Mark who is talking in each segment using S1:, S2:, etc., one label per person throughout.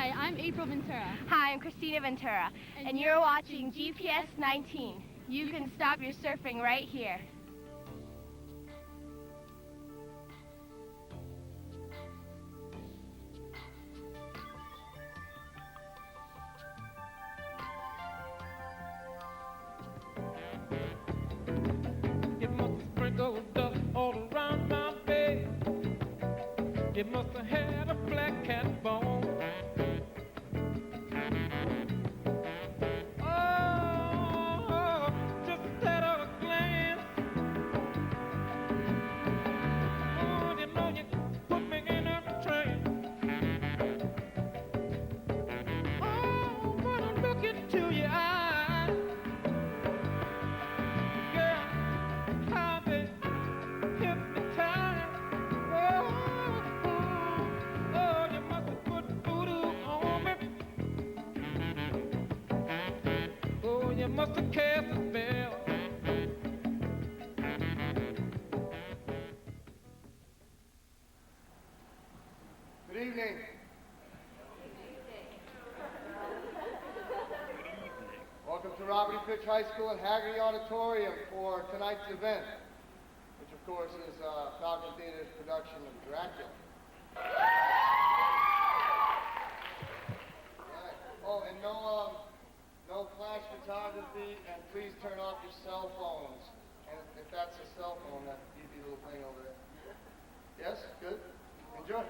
S1: Hi, I'm April Ventura.
S2: Hi, I'm Christina Ventura, and you're watching GPS 19. You can stop your surfing right here.
S3: It must have sprinkled dust all around my bed. It must have had a black cat bone. Oh, just at a glance. Oh, you know you put me in a trance. Oh, when I look into your eyes, girl, how they hypnotize. Oh, oh, you must have put voodoo on me. Oh, you must have cast a spell.
S4: Good evening. Welcome to Robert E. Fitch High School and Haggerty Auditorium for tonight's event, which of course is Falcon Theater's production of Dracula. Right. Oh, and no flash photography, and please turn off your cell phones. And if that's a cell phone, that beepy little thing over there. Yes? Good? Enjoy.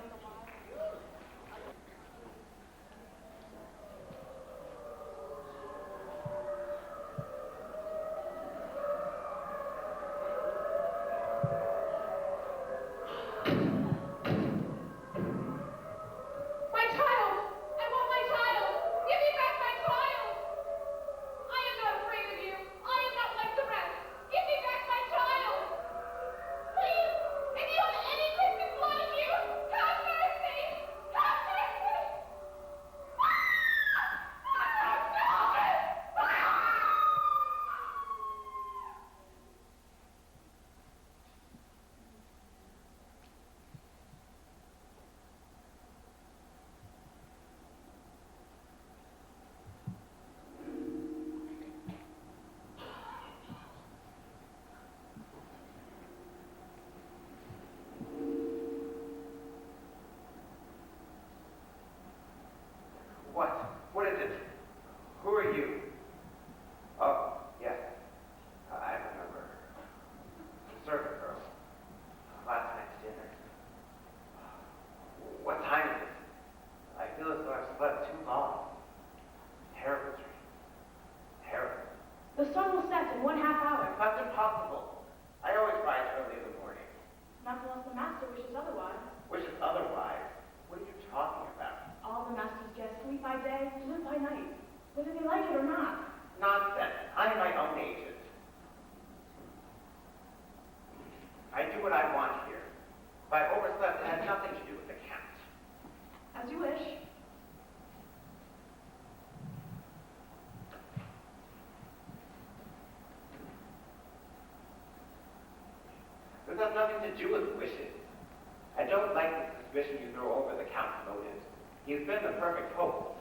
S5: What is it? Who are you? Oh, yes. I remember. The servant girl. Last night's dinner. What time is it? I feel as though I've slept too long. Terrible dream. Terrible.
S6: The sun will set in 1/2 hour.
S5: That's impossible. I always rise early in the morning.
S6: Not unless the master wishes otherwise.
S5: Wishes otherwise? What are you talking about?
S6: All the master's guests sleep by day, live by night, whether they like it or not.
S5: Nonsense. I am my own agent. I do what I want here. If I overslept, it had nothing to do with the count.
S6: As you wish.
S5: This has nothing to do with wishes. I don't like the suspicion you throw over the Count's motives. He's been the perfect hope.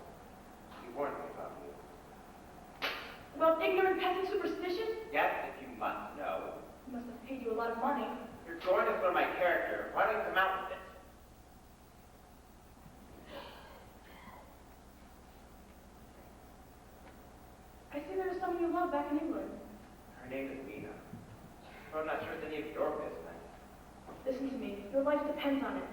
S5: He warned me about you.
S6: About ignorant peasant superstition?
S5: Yes, if you must know.
S6: He must have paid you a lot of money.
S5: You're going to throw my character. Why don't you come out with it?
S6: I see there is someone you love back in England.
S5: Her name is Mina. But I'm not sure it's any of your business.
S6: Listen to me. Your life depends on it.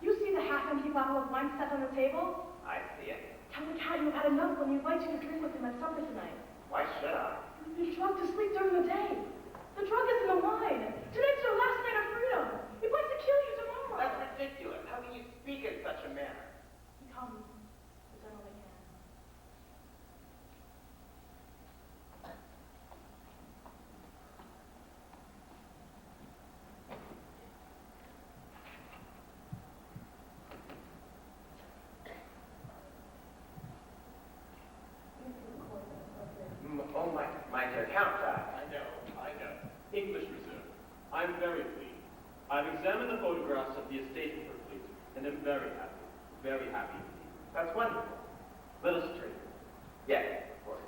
S6: You see the half-empty bottle of wine set on the table?
S5: I see it.
S6: Tell the cat you've had enough when he invites you to drink with him at supper tonight.
S5: Why should I?
S6: You're drugged to sleep during the day. The drug is in the wine. Tonight's your last night of freedom. He plans to kill you tomorrow.
S5: That's ridiculous. How can you speak in such a manner?
S6: He comes. He's done all he can.
S5: Oh, my dear Count.
S7: I know. English reserve. I'm very pleased. I've examined the photographs of the estate perfectly, and am very happy indeed.
S5: That's wonderful. Little street. Yes, of course.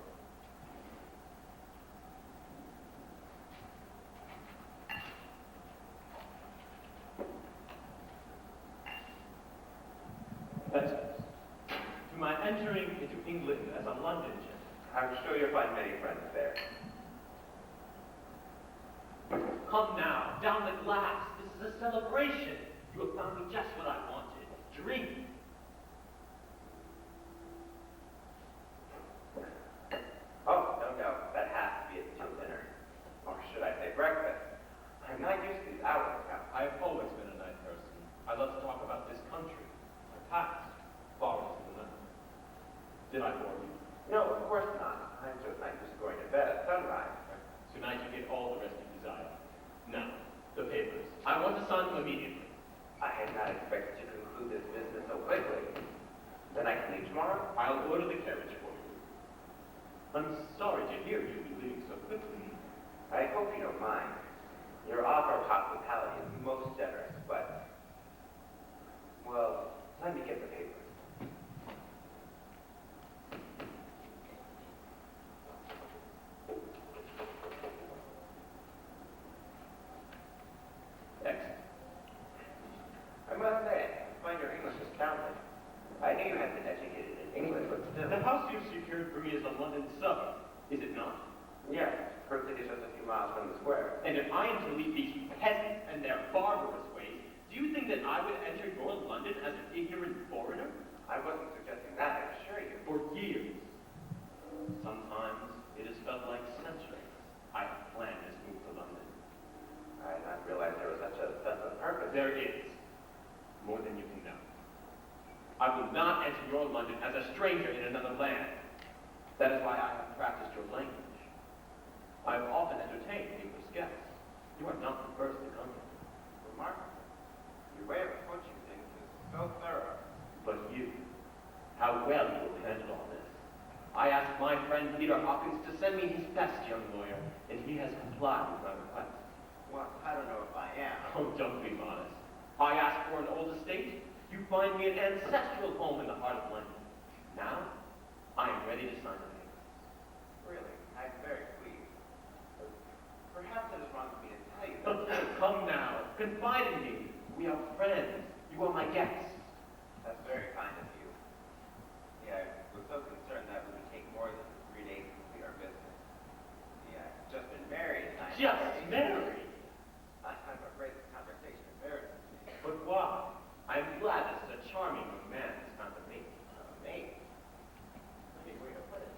S7: That's to my entering into England as a London gentleman.
S5: I'm sure you'll find many friends there.
S7: Come now, down at last. This is a celebration. You have found me just what I wanted. Drink.
S5: Oh, no, that has to be until dinner. Or should I say breakfast? I'm not used to these hours now.
S7: I have always been a night person. I love to talk about this country, my past, far into the night. Did I bore you?
S5: No, of course not. I'm just not used to going to bed at sunrise.
S7: Tonight you get all the rest you desire. Now, the papers. I want to sign them immediately.
S5: I had not expected to conclude this business so quickly. Then I can leave tomorrow?
S7: I'll order the carriage for you. I'm sorry to hear you'll be leaving so quickly.
S5: I hope you don't mind. Your offer of hospitality is most generous, but... Well, let me get the papers.
S7: Excellent.
S5: I must say, I find your English astounding. I knew you had been educated in England, but still...
S7: The house you've secured for me is a London suburb, is it not?
S5: Yes, Perth is just a few miles from the square.
S7: And if I am to leave these peasants and their barbarous ways, do you think that I would enter your London as an ignorant foreigner?
S5: I wasn't suggesting that, I assure you.
S7: For years. Sometimes it has felt like centuries. I have planned this move to London.
S5: I had not realized there was such a sense of purpose.
S7: There is. More than you can know. I will not enter your London as a stranger in another land. That is why I have practiced your language. I have often entertained English guests. You are not the first to come here.
S5: Remarkable. Your way of approaching things is so thorough.
S7: But you, how well you will handle all this. I asked my friend Peter Hawkins to send me his best young lawyer, and he has complied with my request.
S5: Well, I don't know if I am.
S7: Oh, don't be modest. I asked for an old estate. You find me an ancestral home in the heart of London. Now, I am ready to sign the papers.
S5: Really, I'm very pleased. Perhaps it is wrong of me to tell you
S7: Come now, confide in me. We are friends. You are my guest.
S5: That's very kind of you. Yeah, I was so concerned that it would take more than 3 days to complete our business. Yeah, I've just been married. And
S7: Just married?
S5: I'm afraid this conversation embarrasses me.
S7: But why? I am glad this is a charming young man who's come to me.
S5: Me? Any way to put it?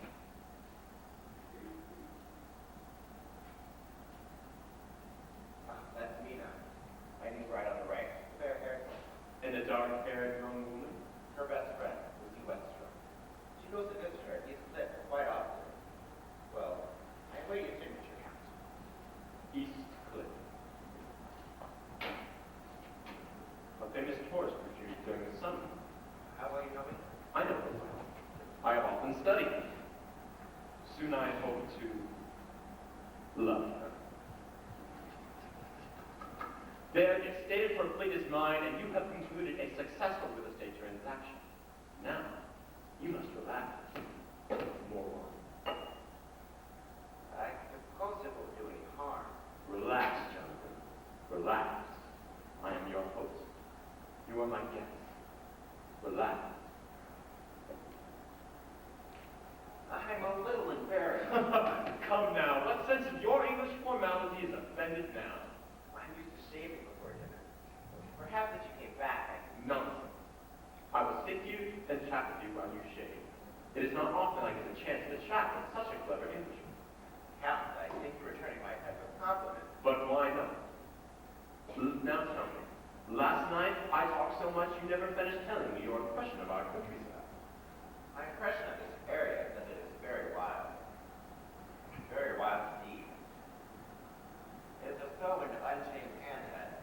S5: That's Mina. I knew right on the right. Fair hair.
S7: And a dark-haired young woman?
S5: Her best friend, Lucy Westrom. She goes to visit her at East Cliff quite often. Well, I wait your signature count.
S7: East Cliff. A famous tourist retreat during the summer.
S5: How well you know me?
S7: I know her well. I have often studied her. Soon I hope to love her. There, if stated for fleet is mine, and you have concluded a successful real estate transaction. Now, you must relax. More wine.
S5: I suppose it won't do any harm.
S7: Relax, Jonathan. Relax. I am your host. You are my guest. Relax.
S5: I'm a little embarrassed.
S7: Come now, what sense of your English formality is offended now?
S5: I'm used to shaving before dinner. Perhaps if you came back, I could...
S7: Nonsense. I will sit you and chat with you while you shave. It is not often I get a chance to chat with such a clever Englishman.
S5: Count, I think you're returning my type of compliment.
S7: But why not? Now tell me, last night I talked so much you never finished telling me your impression of our countryside.
S5: My impression of this area is that it is very wild. Very wild indeed. It is as though an unchained hand had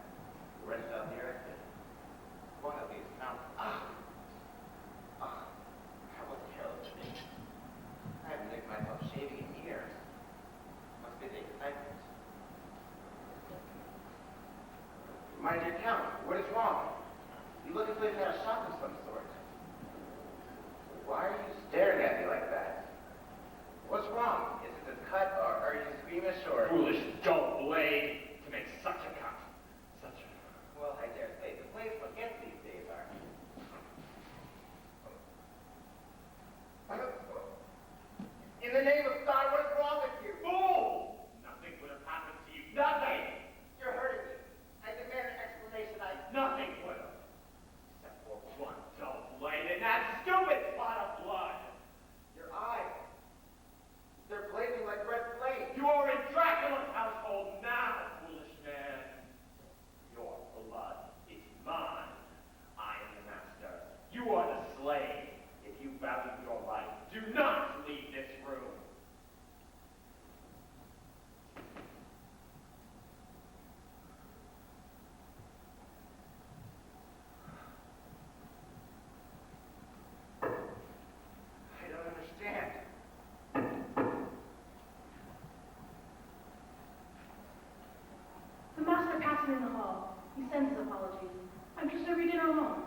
S5: wrenched out the earth and one of these mountains. That was careless of me. I haven't nicked myself shaving in years. Must be the excitement. My dear Count, what is wrong? You look as though you had a shock of some sort.
S7: Do not leave this room.
S5: I don't understand.
S6: The master passed me in the hall. He sends his apologies. I'm to serve you dinner alone.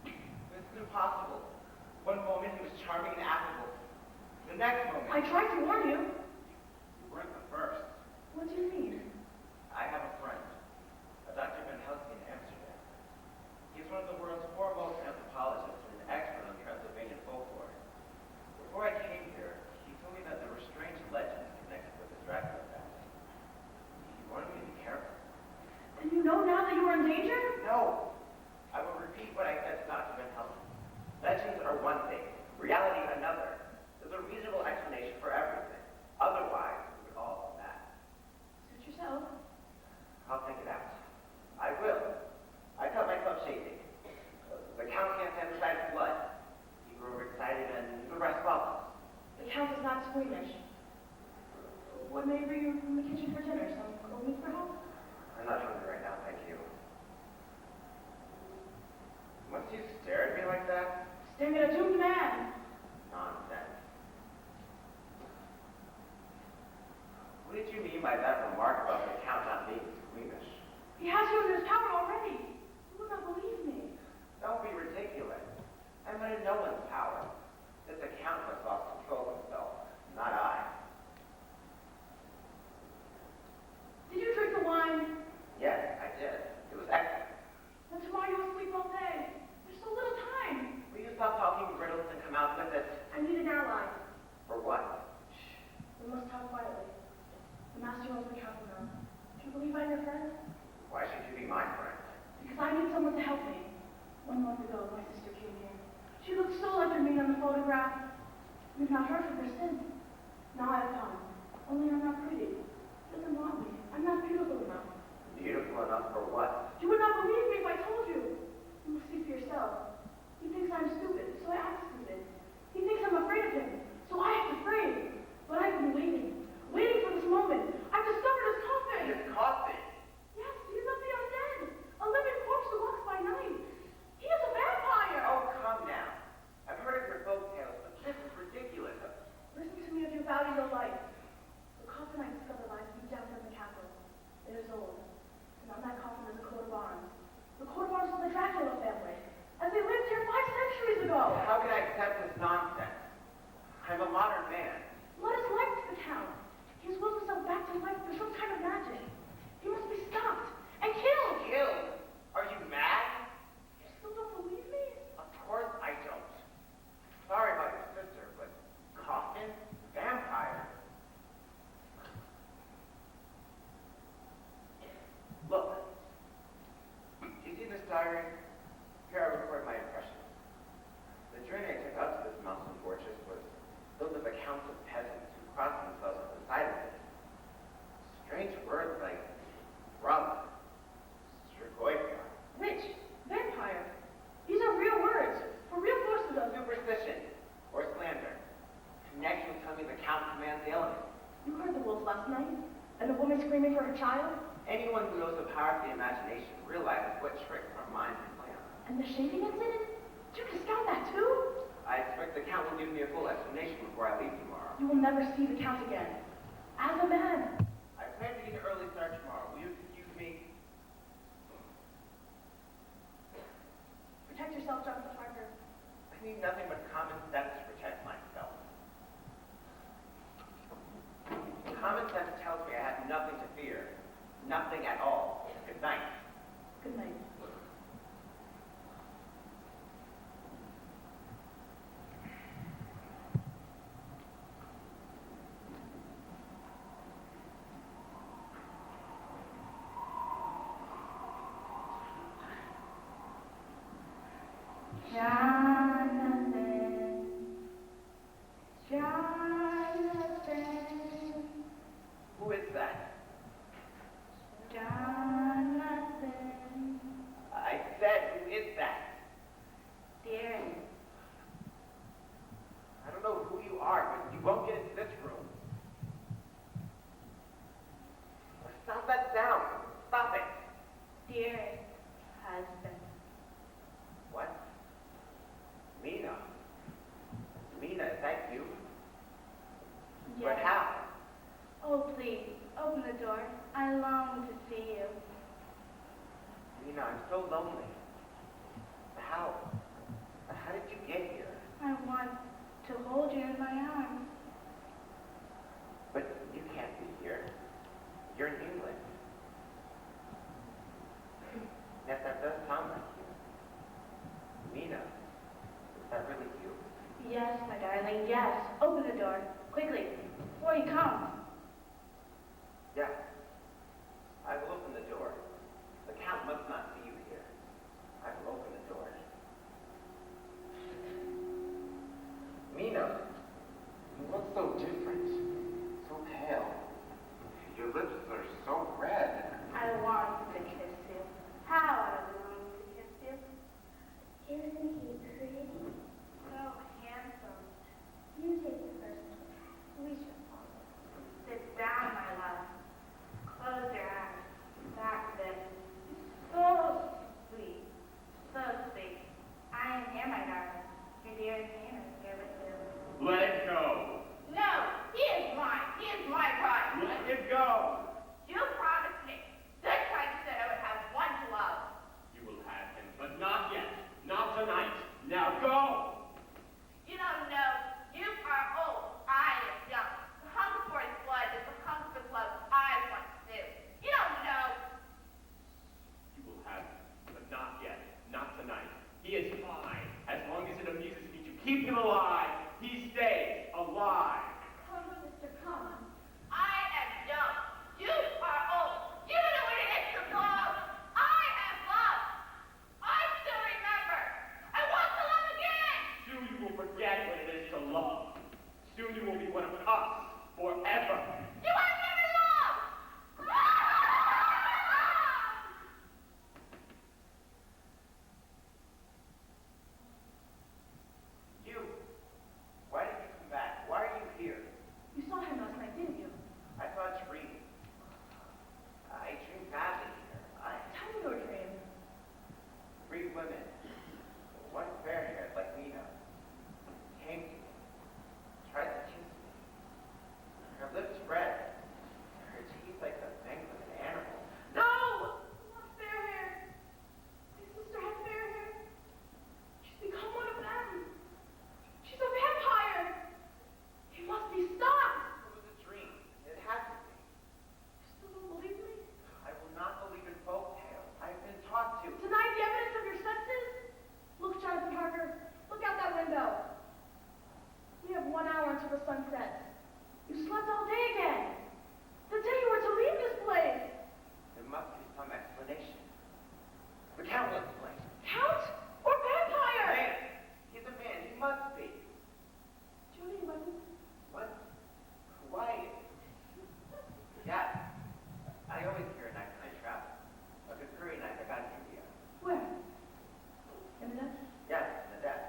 S5: This is impossible. One moment he was charming and affable. The next moment...
S6: I tried to warn you.
S5: You weren't the first.
S6: What do you mean?
S5: I have a friend, a Dr. Van Helsing in Amsterdam. He's one of the world's foremost anthropologists and an expert on Transylvanian folklore. Before I came here, he told me that there were strange legends connected with the Dracula family. He wanted me to be careful.
S6: And you know now that you are in danger?
S5: No! I will repeat what I said to Dr. Van Helsing. Legends are one thing, reality another. There's a reasonable explanation for everything. Otherwise, we would all be mad.
S6: Suit yourself.
S5: I'll think it out. I will. I cut myself shaving. The Count can't stand the sight of blood. He grew overexcited and the rest follows.
S6: The Count is not squeamish. What may bring you from the kitchen for dinner? Some cold meat, perhaps?
S5: I'm not hungry right now, thank you. Must you stare at me like that?
S6: Staring at a doomed man.
S5: Nonsense. What did you mean by that remark about the Count not being squeamish?
S6: He has you in his power already. You would not believe me.
S5: Don't be ridiculous. I'm under no one's power. This Count must have lost control of himself, not I.
S6: Did you drink the wine?
S5: Yes, I did. It was excellent.
S6: Then tomorrow you will sleep all day. There's so little time.
S5: Will you stop talking riddles and come out with it?
S6: I need an ally.
S5: For what?
S6: Shh. We must talk quietly. The master wants the Count to know. Do you believe I'm your friend?
S5: Why should you be my friend?
S6: Because I need someone to help me. 1 month ago, my sister came here. She looked so like me on the photograph. We've not heard from her since. Now I have come. Only I'm not pretty. She doesn't want me. I'm not beautiful enough.
S5: Beautiful enough for what?
S6: You would not believe me if I told you. You will see for yourself. He thinks I'm stupid, so I act stupid. He thinks I'm afraid of him, so I act afraid. But I've been waiting for this moment. I've discovered his coffin.
S5: His coffin?
S6: Yes, he's not the undead. A living corpse who walks by night. He is a vampire.
S5: Oh, calm down. I've heard of your folk tales, but this is ridiculous.
S6: Listen to me if you value your life. The coffin I discovered lies deep down in the castle. It is old. And on that coffin is a coat of arms. The coat of arms of the Dracula family. As they lived here 5 centuries ago.
S5: How can I accept this nonsense? I'm a modern man.
S6: What is life to the Count? He's willed himself back to life through some kind of magic. He must be stopped and killed.
S5: Killed? Are you mad?
S6: You still don't believe me?
S5: Of course I don't. Sorry about your sister, but coffin? Vampire? Look. Do you see this diary? Here I record my impressions. The journey I took up to this mountain fortress was filled with accounts of peasants who crossed themselves at the side of it. Strange words like brother, Strigoi,
S6: Witch, vampire. These are real words. For real forces of...
S5: superstition, or slander. Next you tell me the Count commands the elements.
S6: You heard the wolves last night? And the woman screaming for her child?
S5: Anyone who knows the power of the imagination realizes what tricks our minds can play on.
S6: And the shaving incident? You discount that too?
S5: I expect the Count will give me a full explanation before I leave tomorrow.
S6: You will never see the Count again. As a man.
S5: I plan to get an early start tomorrow. Will you excuse me?
S6: Protect yourself, Jonathan Parker.
S5: I need nothing but common sense to protect myself. Common sense tells me I have nothing to fear. Nothing at all. Good night.
S6: Good night.
S2: Jonathan,
S5: so lonely. How? How did you get here?
S6: I want to hold you in my arms.
S5: But you can't be here. You're in England. Yes, that does sound like you. Mina, is that really you?
S6: Yes, my darling, yes. Open the door, quickly, before he comes.
S5: Yes. I will open the door. The Count must not see you here. I will open the door. Mina, you look so different. So pale. Your lips are so red.
S6: I want to kiss you. How I long to kiss you.
S1: Isn't he pretty?
S6: So handsome.
S1: You take the first one. We shall follow.
S6: Sit down, my love. Close your eyes. That's it. So sweet. So sweet. I am here, my darling. Your dearest Nina is here with you.
S7: Let it go.
S2: No, he is mine. He is my pride.
S7: Let it go.
S2: You promised me. This time you said I would have one to love.
S7: You will have him, but not yet. Not tonight. Now go.
S2: You don't know. You are old. I am young. The hunger for his blood is the hunger for the love I want to do. You don't know.
S7: You will have him, but not yet. Not tonight. He is fine. As long as it amuses me to keep him alive, he stays alive.
S1: Come, sister, come.
S2: I am young. You are old. You don't know what it is to love. I have loved. I still remember. I want to love again.
S7: Soon you will forget what it is to love. Soon you will be one of us forever.
S2: You have never loved.
S5: You, why did you come back? Why are you here?
S6: You saw him last night, didn't you?
S5: I saw a dream. I dreamed badly here.
S6: Tell me your dream.
S5: 3 women, one fair-haired like Mina, came to me, tried to kiss me. Her lips red, her teeth like the fangs of an animal.
S6: No! Not fair hair. My sister has fair hair. She's become one of them. She's a vampire. It must be stopped.
S5: It was a dream. It had to be.
S6: You still don't believe me?
S5: I will not believe in folk tales. I've been taught to.
S6: Deny the evidence of your senses? Look, Jonathan Parker. Look out that window. We have 1 hour until the sun sets. You slept all day again. The day you were to leave this place.
S5: There must be some explanation. The Count will explain.
S6: Count or vampire?
S5: Man, he's a man. He must be.
S6: Do you have any weapons?
S5: What? Why? Yes. I always carry a knife when I travel. A good curry knife I got in India.
S6: Where? In the desk?
S5: Yes, in the desk.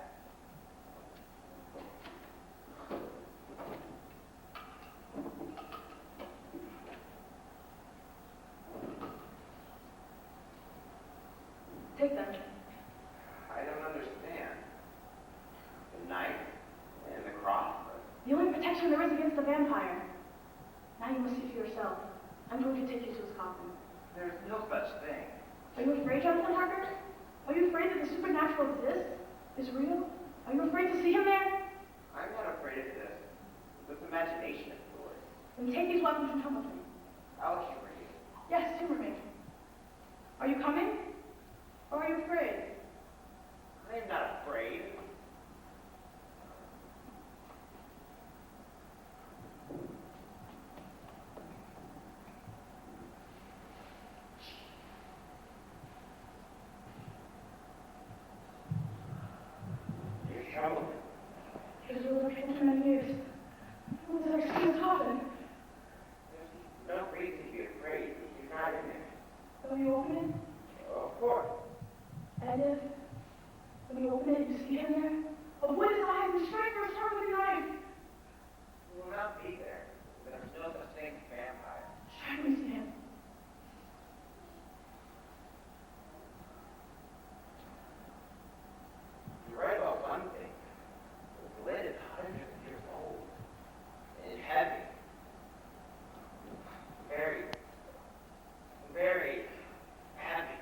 S6: Take them.
S5: I don't understand. The knife and the cross.
S6: The only protection there is against the vampire. Now you must see for yourself. I'm going to take you to his coffin.
S5: There's no such thing.
S6: Are you afraid, Jonathan Parker? Are you afraid that the supernatural exists? Is real? Are you afraid to see him there?
S5: I'm not afraid of this. This imagination is yours.
S6: Then take these weapons and come with me.
S5: I'll humor you.
S6: Yes, humor me. Are you coming? Or are you afraid?
S5: I am not afraid. You're troubled.
S6: Because you were looking for many years. When did I see his coffin?
S5: There's no reason to be afraid. He's not in there.
S6: When you open it?
S5: Of course.
S6: And if, when you open it, you see him there? Avoid his eyes and strike your sharp with your knife.
S5: He will not be there. There's no such thing as vampire.
S6: Try to see him.
S5: You're right about one thing. The lid is hundreds of years old. And heavy. Very, very heavy.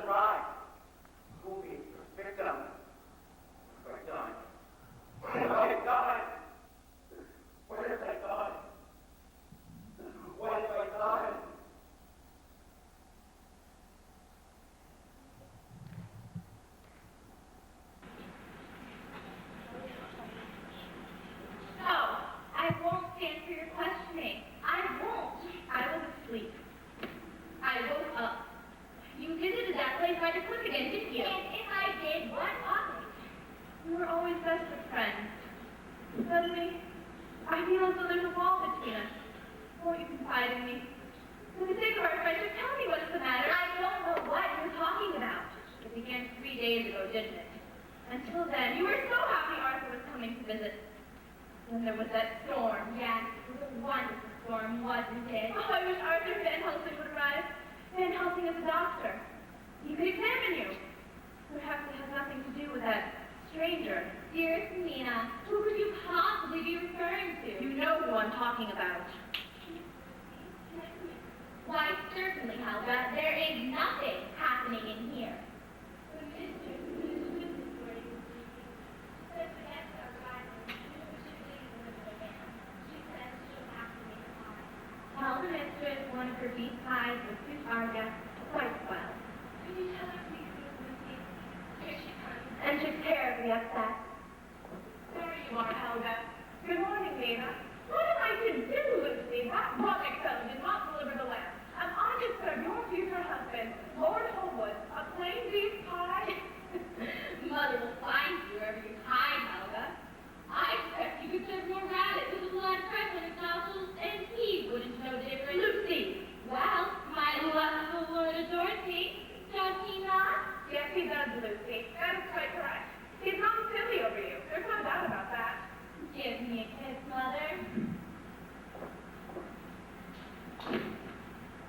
S5: try. Who'll be the victim? What have I done? What have I done? What have I done? What have I done?
S2: No, I won't stand for your questioning. I won't. I was asleep. I woke up. You visited that place by the cliff again, didn't you? And if I did, what of it? We were always best of friends. Suddenly, I feel as though there's a wall between us. Won't you confide in me? For the sake of our friendship, tell me what's the matter. I don't know what you're talking about. It began 3 days ago, didn't it? Until then, you were so happy Arthur was coming to visit. Then there was that storm. Yes, it was a wonderful storm, wasn't it? Oh, I wish Arthur Van Helsing would arrive. Van Helsing is a doctor. He could examine you. Perhaps it has nothing to do with that stranger. Dearest Nina, who could you possibly be referring to? You know who I'm talking about. Why, certainly, Helga. There is nothing happening in here. Tell the mistress one of her beef pies with 2 targets quite well. Could you tell her please, Lucy? Here she comes. And she's terribly upset. There you are, Helga. Good morning, Nina. What am I to do, Lucy? That Roddick fellow did not deliver the lamp. Am I to serve your future husband, Lord Holwood, a plain beef pie? Mother will find you wherever you hide, Helga. I expect you could serve more rabbit with a blood pressure and nostrils, and he wouldn't know different. Lucy! Well, my love Lord adores me. Does he not? Yes, he does, Lucy. That is quite correct. He's not silly over you. There's no doubt about that. Give me a kiss, Mother.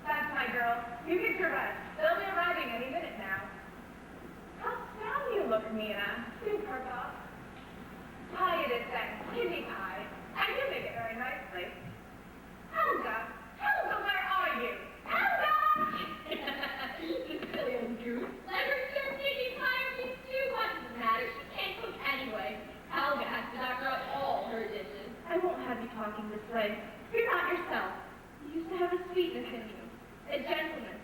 S2: That's my girl. You get your rest. They'll be arriving any minute now. How sad you look, Nina. Do perk off. Pie it is then. Kidney pie. And you make it very nicely. Helga! Helga, where are you? Helga! This silly old goose. Let her serve kidney pie or beef stew. What does it matter? She can't cook anyway. Helga has to doctor out all her dishes. I won't have you talking this way. You're not yourself. You used to have a sweetness in you. A gentleness.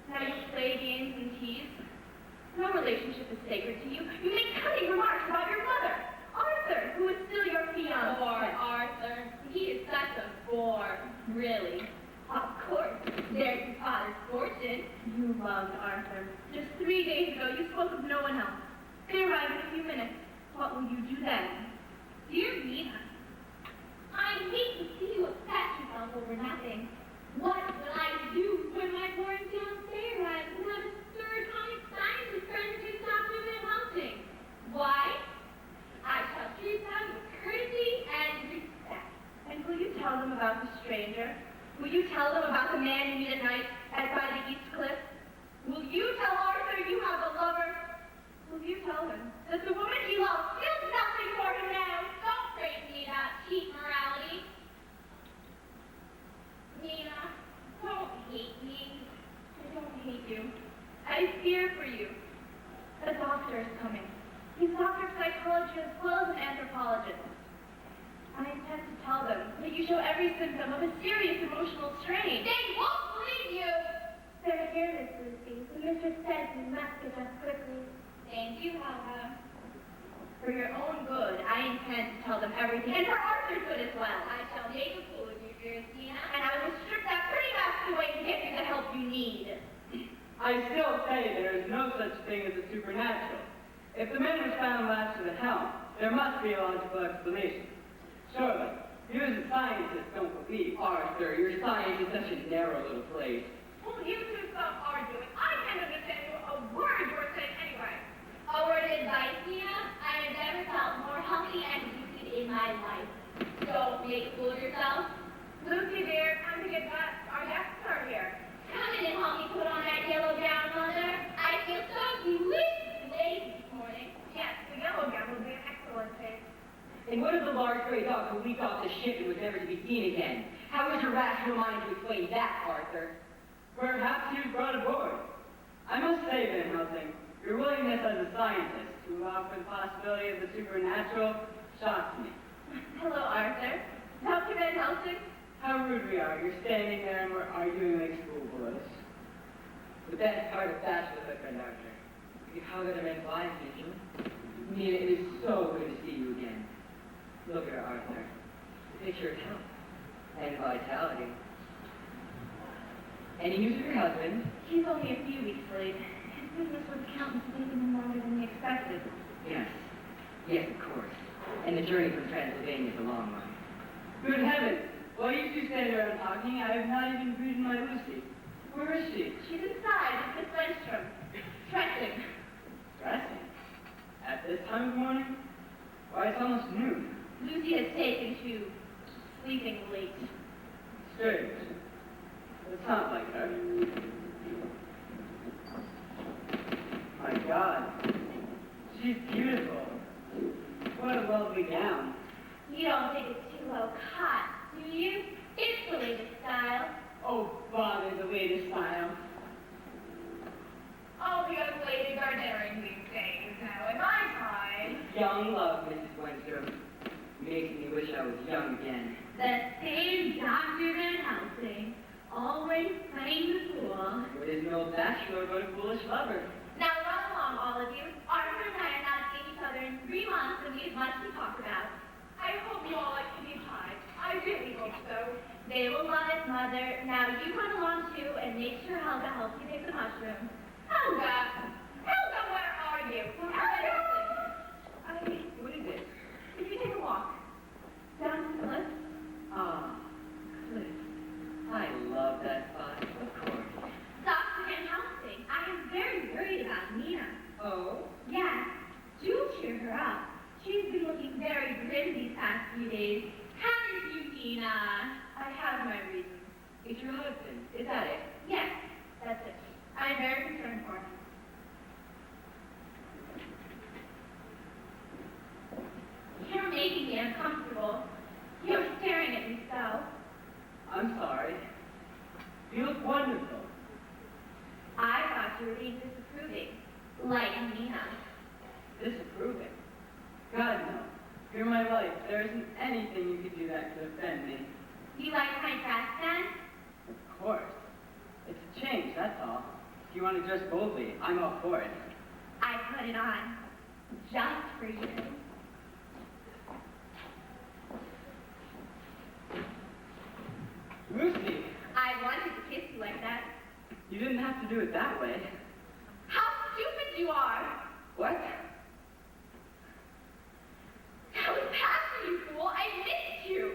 S2: Now you play games and tease. No relationship is sacred to you. You make cunning remarks about your mother. Arthur, who is still your fiancé. Poor Arthur. He is such a bore, really. Of course, there's your father's fortune. You loved Arthur. Just 3 days ago, you spoke of no one else. They arrive in a few minutes. What will you do then? Dear Nina, I hate to see you upset yourself over nothing. What will I do when my boring fiancé arrives and have a third comic scientist trying to do Dr. Van Helsing? Why? I shall treat them with courtesy and respect. And will you tell them about the stranger? Will you tell them about the man you meet at night by the East Cliff? Will you tell Arthur you have a lover? Will you tell him that the woman he loves feels nothing for him now? Don't praise me about cheap morality. Nina, don't hate me. I don't hate you. I fear for you. A doctor is coming. He's a doctor of psychology as well as an anthropologist. I intend to tell them that you show every symptom of a serious emotional strain. They won't believe you!
S1: They're here, Miss Lucy. The mistress says we must get dressed quickly.
S2: Thank you, Helga. For your own good, I intend to tell them everything, and for Arthur's good as well. I shall make a fool of you, dearest Nina, and I will strip that pretty mask away to get you the help you need.
S8: I still say there is no such thing as the supernatural. If the man was found lashed to the helm, there must be a logical explanation. Surely, you as a scientist don't believe Arthur. Your science is such a narrow little place.
S2: Will you two stop arguing? I can't understand a word you're saying anyway. A word of advice, Nina? I have never felt more healthy and lucid in my life. Don't make a fool of yourself. Lucy, dear, time to get dressed. Our guests are here. Come in and help me put on that yellow gown, Mother. I feel so deliciously lazy this morning. Yes, the yellow gown will be an excellent taste.
S8: And what of the large gray dog who leaped off the ship and was never to be seen again? How is your rational mind to explain that, Arthur? Perhaps he was brought aboard. I must say, Your willingness as a scientist to allow for the possibility of the supernatural shocks me.
S1: Hello, Arthur. Dr. Van Helsing?
S8: How rude we are. You're standing there and we're arguing like schoolboys. The best part of bachelorhood, Doctor. How good a man's life, Mitchell. Nina, it is so good to see you again. Look at her, Arthur. The picture of health and vitality. Any news of your husband?
S1: He's only a few weeks late. His business with accountants is taking him longer than we expected.
S8: Yes. Yes, of course. And the journey from Transylvania is a long one. Good heavens! While you two stand around talking, I have not even greeted my Lucy. Where is she?
S1: She's inside with Miss Lindstrom. Stretching.
S8: Dressing? At this time of morning? Why, it's almost noon.
S1: Lucy has taken to sleeping late.
S8: Strange. It's not like her. My God. She's beautiful. What a lovely gown.
S1: You don't think it's too low cut, do you? It's the latest style.
S8: Oh, bother the latest style.
S2: All the young ladies are daring these days now. In my time,
S8: Young love, Mrs. Windsor. Makes me wish I was young again.
S1: The same Dr. Van Helsing, always playing the fool.
S8: What is no bachelor but a foolish lover?
S1: Now run along, all of you. Arthur and I are not seeing each other in 3 months, and we have much to talk about.
S2: I hope you all like kitty pie. I really hope so.
S1: They will love it, Mother. Now you run along too, and make sure Helga helps you pick the mushrooms.
S2: Helga! Helga, where are you? Helga!
S8: What is it?
S1: If you take a walk down to the cliff.
S8: Ah, Cliff. I love that spot, of course.
S1: Dr. Van Helsing, I am very worried about Nina.
S8: Oh?
S1: Yes, do cheer her up. She's been looking very grim these past few days. Haven't you, Nina?
S8: I have my reasons. It's your husband, is that it?
S1: Yes, that's it. I am very concerned for her. You're making me uncomfortable. You're staring at me so.
S8: I'm sorry. You look wonderful.
S1: I thought you were being disapproving, like Nina.
S8: Disapproving? God, no. You're my life. There isn't anything you could do that could offend me.
S1: You like my dress then?
S8: Of course. It's a change, that's all. If you want to dress boldly, I'm all for it.
S1: I put it on just for you.
S8: Lucy,
S1: I wanted to kiss you like that.
S8: you didn't have to do it that way.
S1: How stupid you are!
S8: What?
S1: I was past you, fool. I missed you.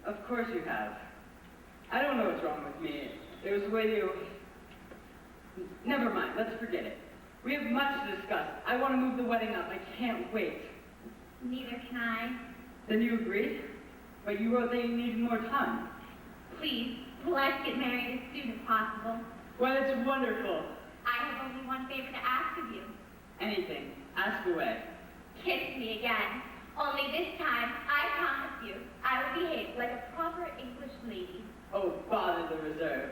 S8: Of course you have. I don't know what's wrong with me. It was the way you... Never mind, let's forget it. We have much to discuss. I want to move the wedding up. I can't wait.
S1: Neither can I.
S8: Then you agreed? But you wrote that you needed more time.
S1: Please, let's get married as soon as possible.
S8: Well, it's wonderful.
S1: I have only one favor to ask of you.
S8: Anything. Ask away.
S1: Kiss me again. Only this time, I promise you, I will behave like a proper English lady.
S8: Oh, bother the reserve.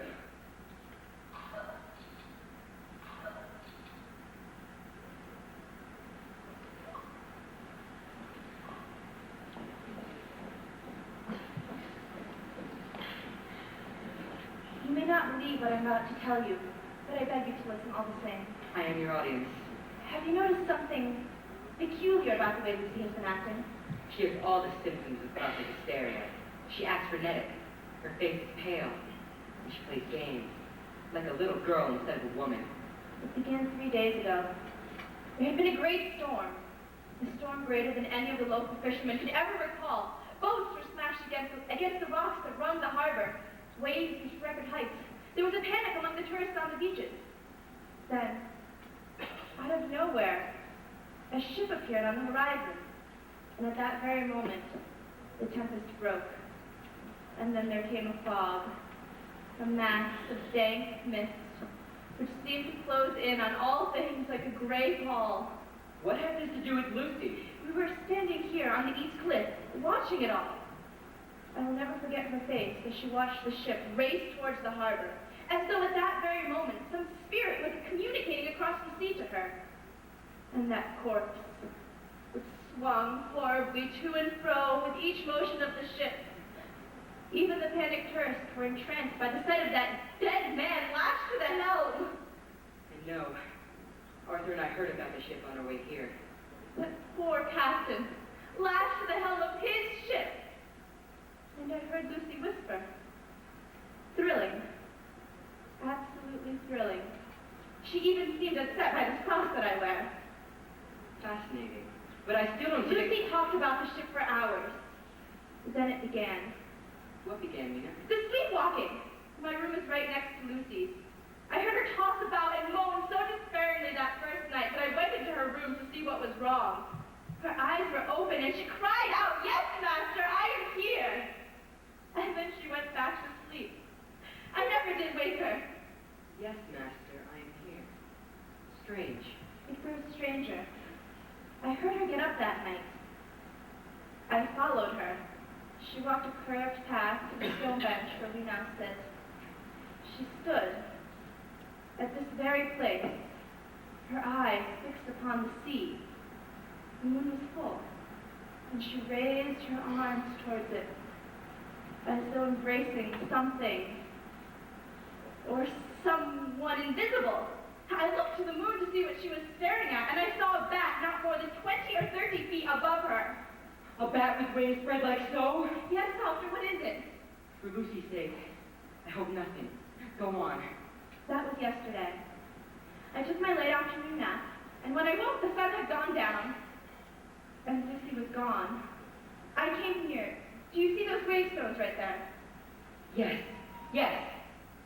S1: You may not believe what I'm about to tell you, but I beg you to listen all the same.
S8: I am your audience.
S1: Have you noticed something peculiar about the way Lucy has been acting?
S8: She has all the symptoms of gothic hysteria. She acts frenetic. Her face is pale. And she plays games. Like a little girl instead of a woman.
S1: It began 3 days ago. There had been a great storm. A storm greater than any of the local fishermen could ever recall. Boats were smashed against the rocks that rung the harbor. Waves reached record heights. There was a panic among the tourists on the beaches. Then, out of nowhere, a ship appeared on the horizon. And at that very moment, the tempest broke. And then there came a fog, a mass of dank mist, which seemed to close in on all things like a gray pall.
S8: What had this to do with Lucy?
S1: We were standing here on the east cliff, watching it all. I will never forget her face as she watched the ship race towards the harbor, as though at that very moment some spirit was communicating And that corpse, which swung horribly to and fro with each motion of the ship. Even the panicked tourists were entranced by the sight of that dead man lashed to the helm.
S8: I know. Arthur and I heard about the ship on our way here.
S1: That poor captain, lashed to the helm of his ship. And I heard Lucy whisper, thrilling, absolutely thrilling. She even seemed upset by this cross that I wear.
S8: Fascinating. But I still don't see...
S1: Lucy talked about the ship for hours. Then it began.
S8: What began, Mina?
S1: The sleepwalking. My room is right next to Lucy's. I heard her toss about and moan so despairingly that first night that I went into her room to see what was wrong. Her eyes were open and she cried out, "Yes, master, I am here." And then she went back to sleep. I never did wake her.
S8: Yes, master, I am here. Strange.
S1: It grew stranger. I heard her get up that night. I followed her. She walked a curved path to the stone bench where we now sit. She stood at this very place, her eyes fixed upon the sea. The moon was full, and she raised her arms towards it, as though embracing something or someone invisible. I looked to the moon to see what she was staring at, and I saw a bat not more than 20 or 30 feet above her.
S8: A bat with wings spread like snow?
S1: Yes, doctor, what is it?
S8: For Lucy's sake, I hope nothing. Go on.
S1: That was yesterday. I took my late afternoon nap, and when I woke, the sun had gone down, and Lucy was gone. I came here. Do you see those gravestones right there?
S8: Yes, yes.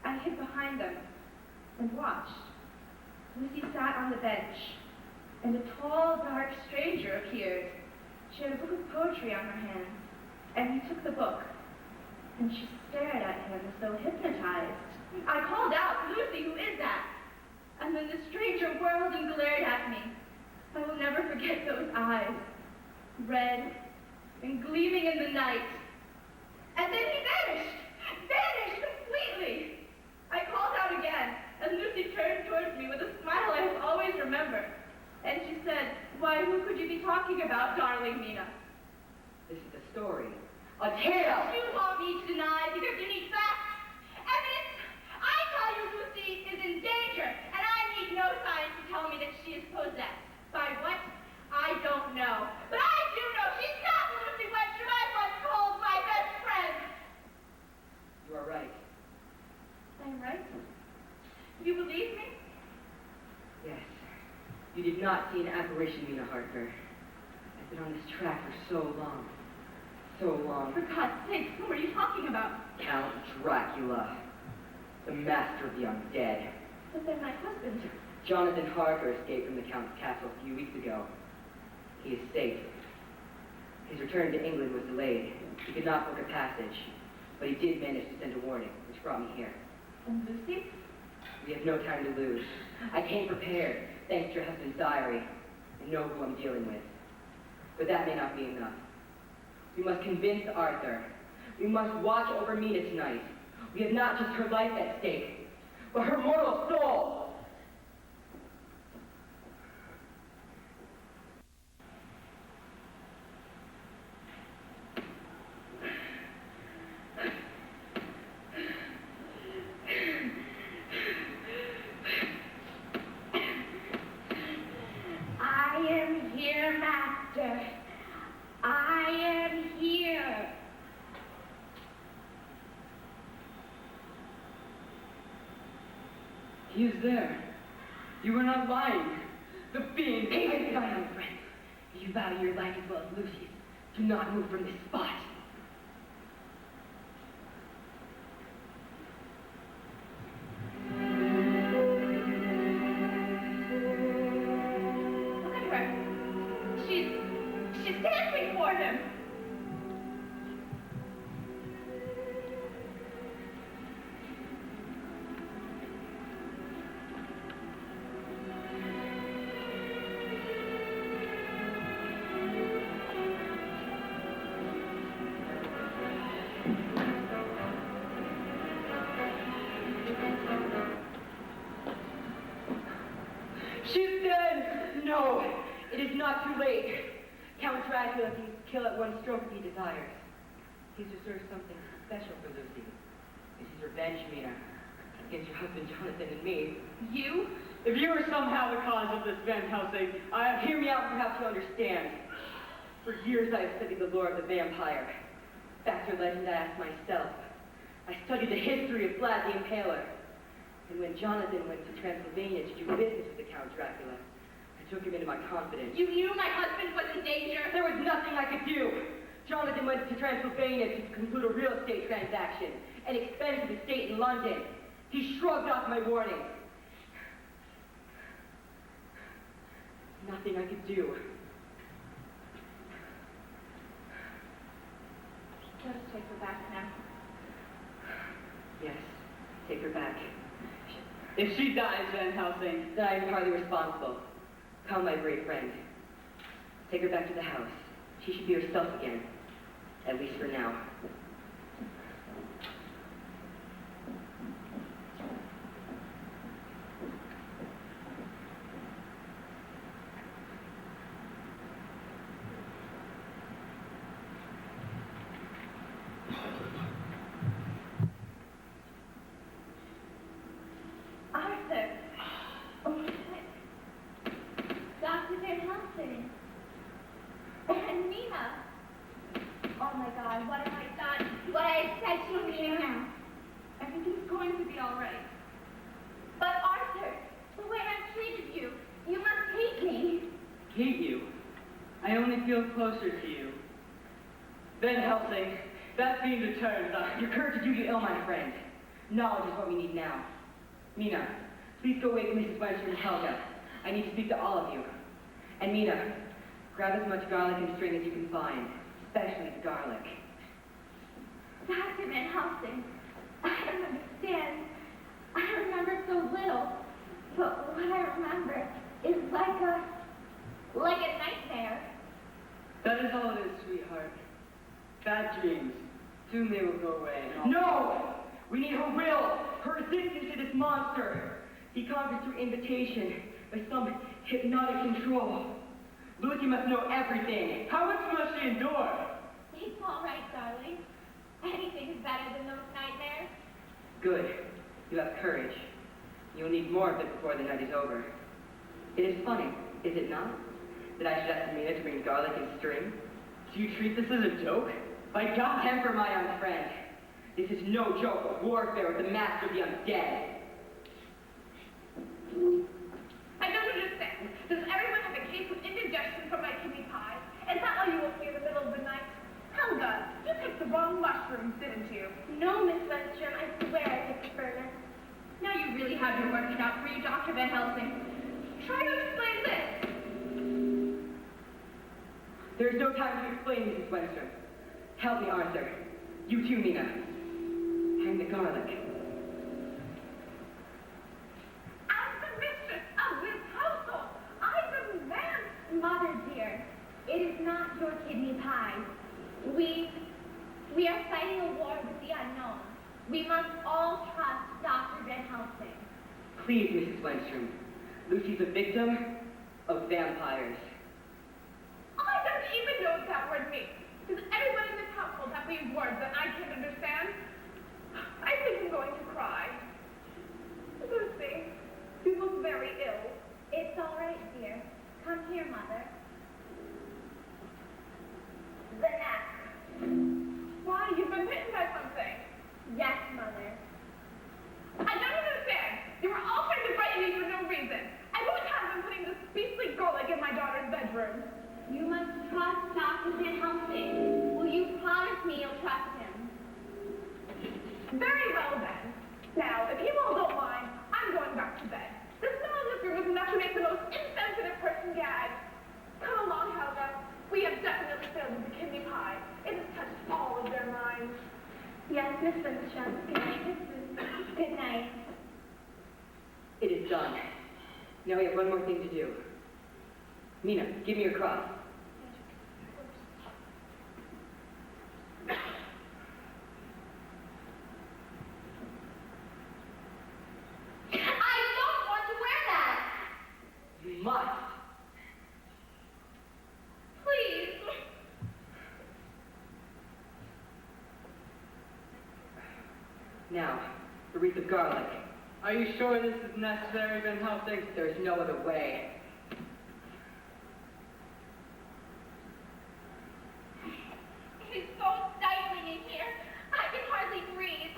S1: I hid behind them and watched. Lucy sat on the bench, and a tall, dark stranger appeared. She had a book of poetry on her hands, and he took the book, and she stared at him as though hypnotized. I called out, "Lucy, who is that?" And then the stranger whirled and glared at me. I will never forget those eyes, red and gleaming in the night. And then he vanished completely. I called out again, and Lucy turned towards me with a smile I have always remembered. And she said, "Why, who could you be talking about, darling Mina?"
S8: This is a story. A tale!
S1: You want me to deny because you need facts, evidence. I tell you Lucy is in danger, and I need no signs to tell me that she is possessed. By what? I don't know. But I do know she's not Lucy Webster I once called my best friend.
S8: You are right.
S1: I'm right? You believe me?
S8: Yes. You did not see an apparition, Mina Harker. I've been on this track for so long. So long.
S1: For God's sake, who are you talking about?
S8: Count Dracula. The master of the undead.
S1: But then my husband.
S8: Jonathan Harker escaped from the Count's castle a few weeks ago. He is safe. His return to England was delayed. He could not book a passage, but he did manage to send a warning, which brought me here.
S1: And Lucy?
S8: We have no time to lose. I came prepared, thanks to your husband's diary, and know who I'm dealing with. But that may not be enough. We must convince Arthur. We must watch over Mina tonight. We have not just her life at stake, but her mortal soul.
S1: I am here, Master. I am here.
S8: He is there. You were not lying. The fiend.
S6: Take it, my young friend. If you value your life as well as Lucy's, do not move from this spot.
S1: Look at her. She's dancing for him.
S8: She's dead!
S9: No, it is not too late. Count Dracula can kill at one stroke if he desires. He's reserved something special for Lucy. This is revenge, Mina, against your husband Jonathan and me.
S8: You? If you are somehow the cause of this Van Helsing,
S9: Hear me out, perhaps you'll understand. For years I have studied the lore of the vampire. Fact or legend, I asked myself. I studied the history of Vlad the Impaler. And when Jonathan went to Transylvania to do business with the Count Dracula, I took him into my confidence.
S1: You knew my husband was in danger.
S9: There was nothing I could do. Jonathan went to Transylvania to conclude a real estate transaction and expend his estate in London. He shrugged off my warning. Nothing I could do.
S1: Let us take her back now.
S9: Yes, take her back.
S8: if she dies, Van Helsing,
S9: Then I am hardly responsible. Come, my brave friend. Take her back to the house. She should be herself again, at least for now.
S1: Arthur. Oh, Dr. Van Helsing. And Mina. Oh my God, what have I done? What I have said to Mina. Everything's going to be all right. But Arthur, the way I've treated you, you must hate me.
S8: hate you. I only feel closer to you. Van Helsing, that being determined,
S9: Your courage to do you ill, my friend. Knowledge is what we need now. Mina, please go wake Mrs. Wenster and Helga. I need to speak to all of you. And Mina, grab as much garlic and string as you can find, especially the garlic.
S1: Dr. Van Helsing, I don't understand. I remember so little. But what I remember is like a nightmare.
S8: that is all it is, sweetheart. Bad dreams. Soon they will go away. And all
S9: No! We need her will, her resistance to this monster. He conquers through invitation, by some hypnotic control. Lucy must know everything.
S8: How much must she endure?
S1: It's all right, darling. Anything is better than those nightmares.
S9: Good. You have courage. You'll need more of it before the night is over. It is funny, is it not, that I should ask Mina to bring garlic and string?
S8: Do you treat this as a joke? By God!
S9: Temper, my young friend. This is no joke of warfare with the master of the undead.
S2: I don't understand. Does everyone have a case of indigestion from my kidney pie? Is that why you woke me in the middle of the night? Helga, you picked the wrong mushrooms, didn't you?
S1: No, Miss Wenstrom, I swear I picked the furnace. Now you really have your work cut out for you, Dr. Van Helsing. Try to explain this.
S9: There is no time to explain, Mrs. Wenstrom. Help me, Arthur. You too, Mina. Hang the garlic.
S2: As the mistress of this household, I demand...
S1: Mother dear, it is not your kidney pie. We are fighting a war with the unknown. We must all trust Dr. Van Helsing.
S9: Please, Mrs. Wenstrom. Lucy's a victim of vampires.
S2: I don't even know what that word means. Does everyone in this household have these words that I can't understand? I think I'm going to cry. Lucy, you look very ill.
S1: It's all right, dear. Come here, Mother. The neck.
S2: Why, you've been bitten by something.
S1: Yes, Mother.
S2: I don't understand. You were all trying to bite me for no reason. I won't have them putting this beastly garlic in my daughter's bedroom.
S1: You must trust Dr. Van Helsing. Will you promise me you'll trust him?
S2: Very well then. Now, if you all don't mind, I'm going back to bed. The smell in this room is enough to make the most insensitive person gag. Come along, Helga. We have definitely failed with the kidney pie. It has touched all of their minds.
S1: Yes, Miss Lindstrom. Good night. Good night.
S9: It is done. Now we have one more thing to do. Mina, give me your cross.
S1: I don't want to wear that!
S9: You must. Now, the wreath of garlic.
S8: Are you sure this is necessary, Van Helsing?
S9: There's no other way.
S1: It is so stifling in here. I can hardly breathe.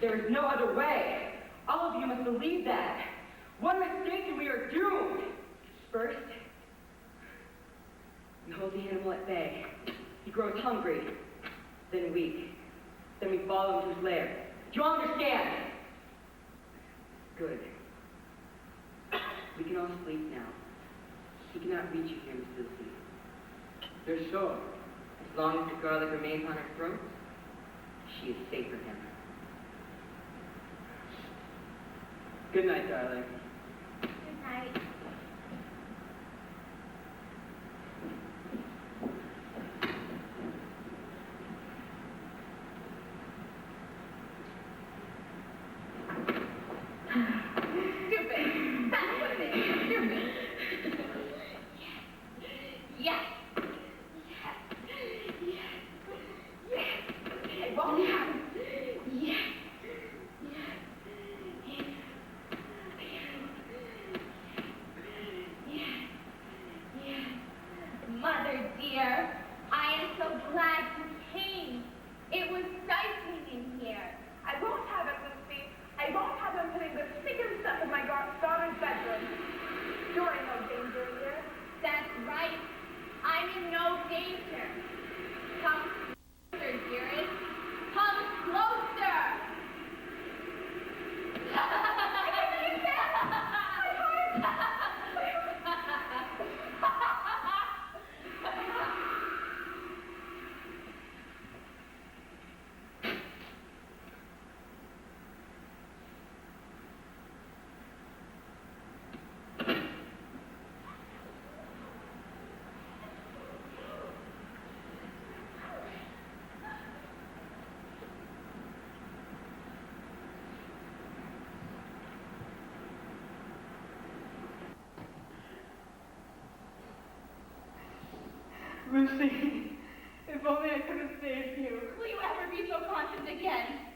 S9: There is no other way. All of you must believe that. One mistake and we are doomed. First, we hold the animal at bay. He grows hungry, then weak. Then we follow him to his lair. Do you understand? Good. We can all sleep now. He cannot reach you here, Miss Lucy.
S8: You're sure?
S9: As long as the garlic remains on her throat, she is safe for him.
S8: Good night, darling.
S1: Good night.
S2: Stupid. That's what it is. Stupid.
S1: Yes.
S2: It won't happen.
S1: Yes. Mother dear, I am so glad you came. It was stifling in here.
S2: I won't have it, Lucy. I won't have them putting the stinking stuff in my daughter's bedroom. You're in no danger here.
S1: That's right. I'm in no danger. Come closer, dearest. Come closer.
S6: Lucy, if only I could have saved you.
S1: Will you ever be so conscious again?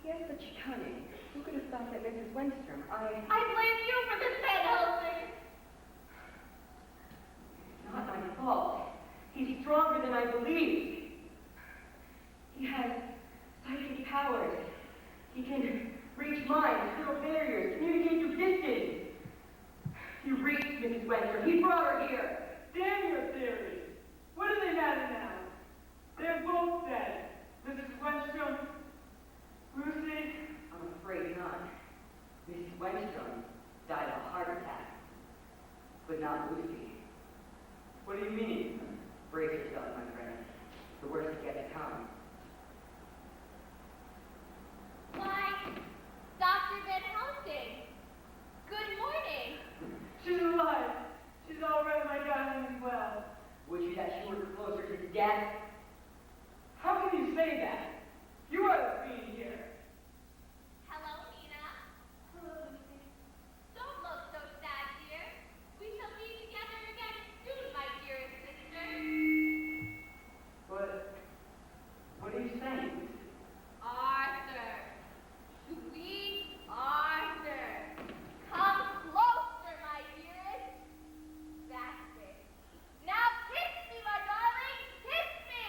S9: He has such cunning. Who could have thought that Mrs. Wenstrom?
S1: I blame you for this, Van Helsing.
S9: It's not my fault. He's stronger than I believed. He has psychic powers. He can reach minds, fill barriers, communicate through distance. He reached Mrs. Wenstrom. He brought her here.
S6: Damn your theory. What do they matter now? They're both dead. Mrs. Wenstrom, Lucy.
S9: I'm afraid not. Mrs. Wenstrom died of a heart attack. But not Lucy.
S8: What do you mean?
S9: Brace yourself, my friend. The worst is yet to come.
S1: Why, Dr. Van Helsing. Good morning.
S6: She's alive. She's all right, my darling, as well.
S9: Would you that she were closer to death?
S6: How can you say that? You are the fiend here.
S1: Hello, Nina. Hello, Lucy. Don't look so sad, dear. We shall be together again soon, my dearest sister.
S9: What are you saying?
S1: Arthur. Sweet Arthur. Come closer, my dearest. That's it. Now kiss me, my darling. Kiss me.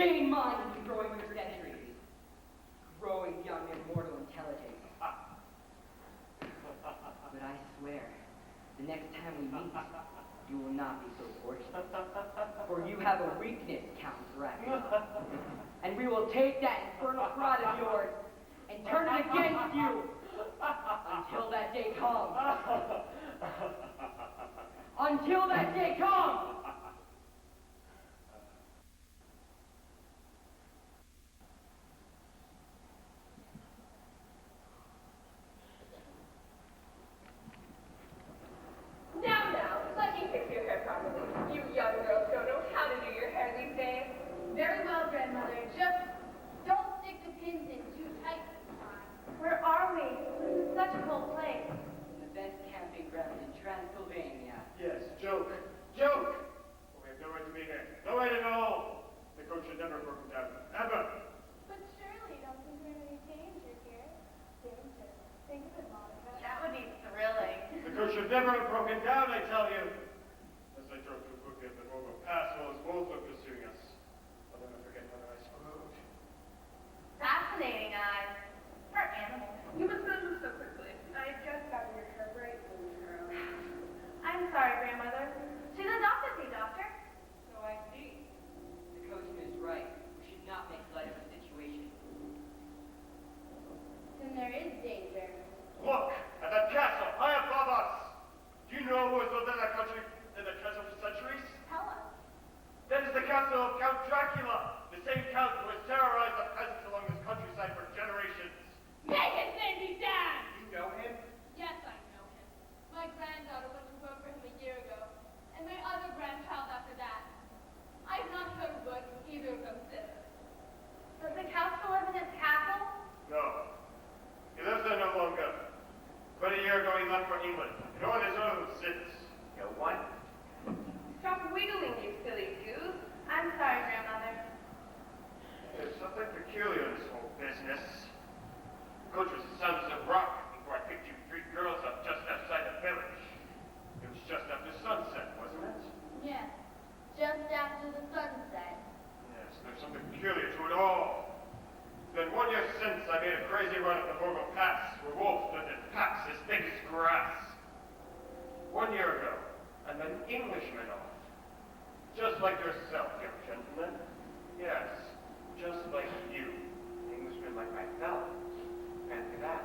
S9: sane minds have been growing for centuries. Growing young immortal intelligence. But I swear, the next time we meet, you will not be so fortunate. For you have a weakness, Count Dracula. And we will take that infernal pride of yours and turn it against you until that day comes. Until that day comes!
S2: Now, let me fix your hair properly. You young girls don't know how to do your hair these days.
S1: Very well, grandmother. Just don't stick the pins in too tight this time. Where are we? This is such a cold place.
S9: In the best camping ground in Transylvania.
S7: Yes, joke. Joke! But we have no right to be here. No right at all. The coach should never have broken down. Ever!
S1: But surely you don't think there's any danger here. Danger. Think of it, Monica.
S2: That would be thrilling.
S7: The coach should never have broken down, I tell you. As I drove too quickly up the Borgo Pass while his wolves were pursuing us. I'll never forget when I screwed.
S2: Fascinating eyes. For animals. You must not move so quickly. I just got your hair right, little girl.
S1: I'm sorry, grandmother. She's adopted me, doctor.
S9: So I see. The coachman is right. We should not make light of the situation.
S1: Then there is danger.
S7: Look at that castle high above us. Do you know who has lived in that country, in the castle for centuries?
S1: Tell us.
S7: That is the castle of Count Dracula, the same count who has terrorized the peasants along this countryside for generations.
S1: Make his name be damned!
S7: You know him?
S1: Yes, I know him. My granddaughter went to work for him a year ago, and my other grandchild after that. I've not heard a word from either of them since. Does the count still live in his castle?
S7: No. He lives there no longer. About a year ago he left for England. No one has heard of him since.
S5: No one?
S2: Stop wiggling, you silly goose.
S1: I'm sorry, grandmother.
S7: There's something peculiar in this whole business. Coach was the sons of rock before I picked you 3 girls up just outside the village. It was just after sunset, wasn't it?
S1: Yes, just after the sunset.
S7: Yes, there's something peculiar to it all. Then 1 year since, I made a crazy run up the Borgo Pass, where wolves lived in packs as big as grass. 1 year ago, I met an Englishman off. Just like yourself, young gentleman. Yes, just like you.
S5: Englishman like myself. Fancy that.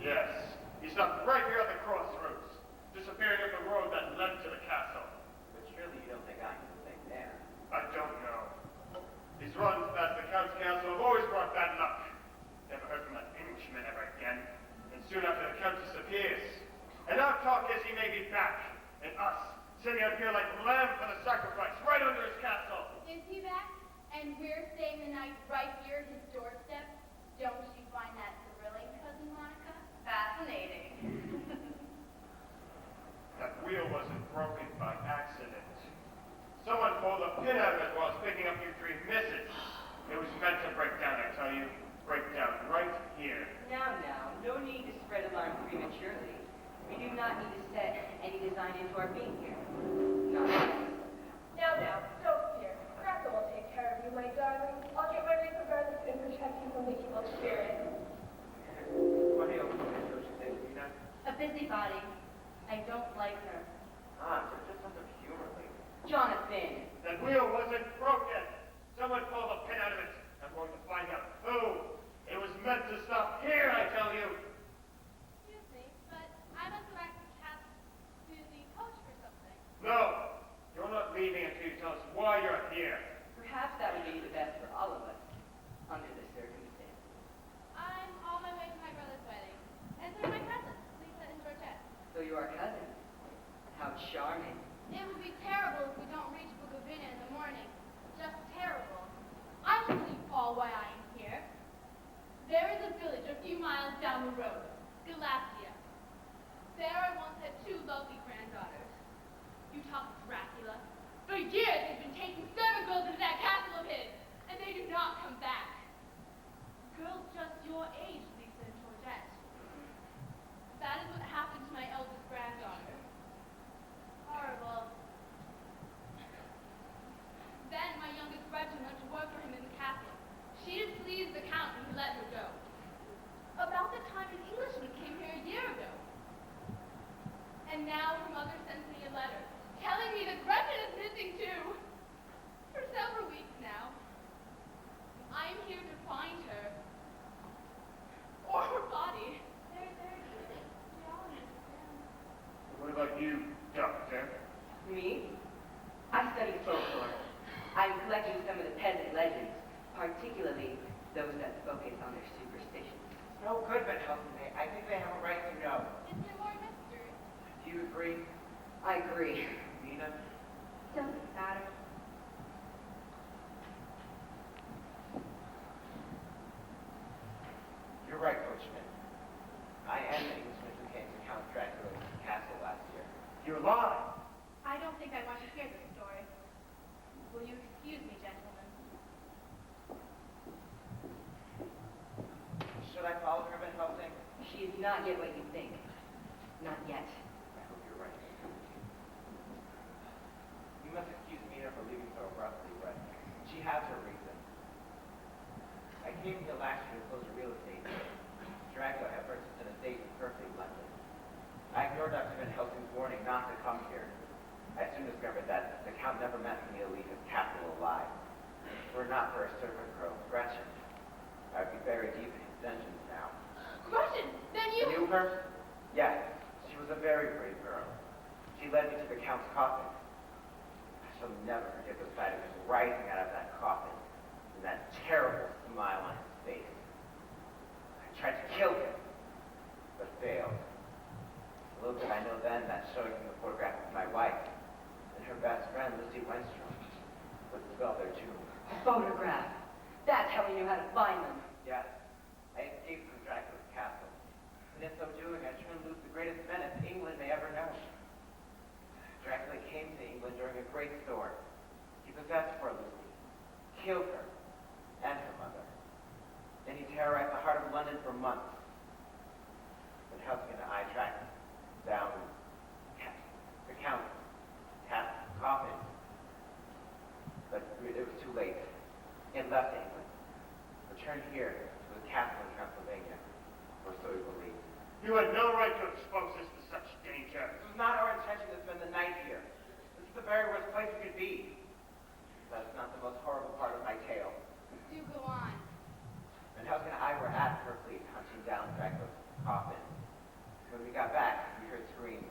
S7: Yes, he stopped right here at the crossroads, disappearing up the road that led to the castle.
S5: But surely you don't think I can think there.
S7: I don't know. These runs past the Count's castle have always brought bad luck. Never heard from that Englishman ever again. And soon after the Count disappears. And our talk is he may be back. And us, sitting up here like lamb for the sacrifice, right under his castle.
S1: Is he back? And we're staying the night right here at his doorstep? Don't you find that thrilling, Cousin Monica?
S2: Fascinating.
S7: That wheel wasn't broken by accident. Someone pulled a pin out of it while I was picking up you 3 misses. It was meant to break down, I tell you. Break down right here.
S9: Now, no need to spread alarm prematurely. We do not need to set any design into our being here. Not yet.
S2: Now, don't fear. Dracula will take care of you, my darling. I'll get my reaper brothers and protect you from the evil spirit.
S5: What do you suppose you think, Rita?
S1: A busybody. I don't like her.
S5: Ah, there's just something humor lately.
S9: Jonathan!
S7: That wheel wasn't broken. Someone pulled a pin out of it. I'm going to find out who. It was meant to stop here, I tell you.
S1: Excuse me, but I must go back to the castle to the coach for something.
S7: No, you're not leaving until you tell us why you're here.
S9: Perhaps that would be the best for all of us, under the circumstances.
S1: I'm on my way to my brother's wedding. And so are my cousins, Lisa and Georgette.
S9: So you are cousins. How charming.
S1: It would be terrible if we don't reach Bukovina in the morning. Just terrible. I will tell you all why I am here. There is a village a few miles down the road, Galatia. There I once had 2 lovely granddaughters. You talk of Dracula. For years they've been taking servant girls into that castle of his, and they do not come back. Girls just your age, Lisa and Georgette. That is what happened to my eldest granddaughter. Horrible. Then my youngest Gretchen went to work for him in the
S5: Helsing, I think they have a right to know.
S1: Is there more mystery?
S5: Do you agree,
S9: I agree.
S5: Nina?
S1: Doesn't matter.
S5: You're right, Coachman. I am the Englishman who came to Count Dracula's castle last year.
S7: You're lying.
S1: I don't think I want to hear this story. Will you excuse me, gentlemen?
S5: Should I follow her, Van Helsing?
S9: She is not yet what you think. Not yet.
S5: I hope you're right. You must excuse Nina for leaving so abruptly, but she has her reason. I came here last year to close a real estate deal. Dracula had purchased an estate in Perfect, London. I ignored Dr. Van Helsing's warning not to come here. I soon discovered that the Count never meant for me to leave his capital alive. Were it not for a servant girl, Gretchen, I would be buried deep in his dungeons now.
S1: Gretchen, then you...
S5: Knew her? Yes. She was a very brave girl. She led me to the Count's coffin. I shall never forget the sight of him rising out of that coffin and that terrible smile on his face. I tried to kill him, but failed. Little did I know then that showing him the photograph of my wife and her best friend, Lucy Wenstrom, would spell their doom.
S9: A photograph. That's how we knew how to find them.
S5: Yes, I escaped from Dracula's castle, and in so doing I turned loose the greatest menace England may ever know. Dracula came to England during a great storm. He possessed poor Lucy, killed her, and her mother. Then he terrorized the heart of London for months. But Helsing and I tracked down the Count's coffin. But it was too late. It left England, returned here to the castle in Transylvania, or so we believe.
S7: You had no right to expose us to such danger.
S5: It was not our intention to spend the night here. This is the very worst place we could be. That's not the most horrible part of my tale.
S1: Do go on.
S5: And Helsing and I were at Berkeley hunting down Dracula's coffin. When we got back, we heard screams.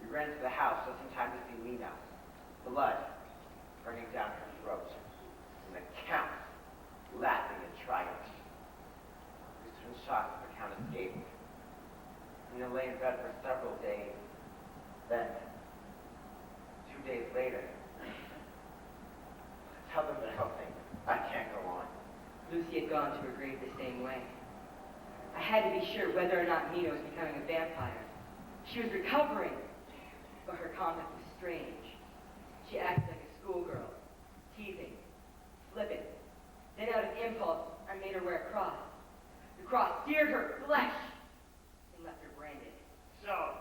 S5: We ran to the house just in time to see Nina, blood running down her throat, and the Count laughing in triumph. We stood in shock as the Count escaped. Nina lay in bed for several days. Then, 2 days later, tell them that Helsing, I can't go on.
S9: Lucy had gone to her grave the same way. I had to be sure whether or not Nina was becoming a vampire. She was recovering, but her conduct was strange. She acted like a schoolgirl, teasing, flippant. Then out of impulse, I made her wear a cross. The cross seared her flesh and left her branded.
S7: So,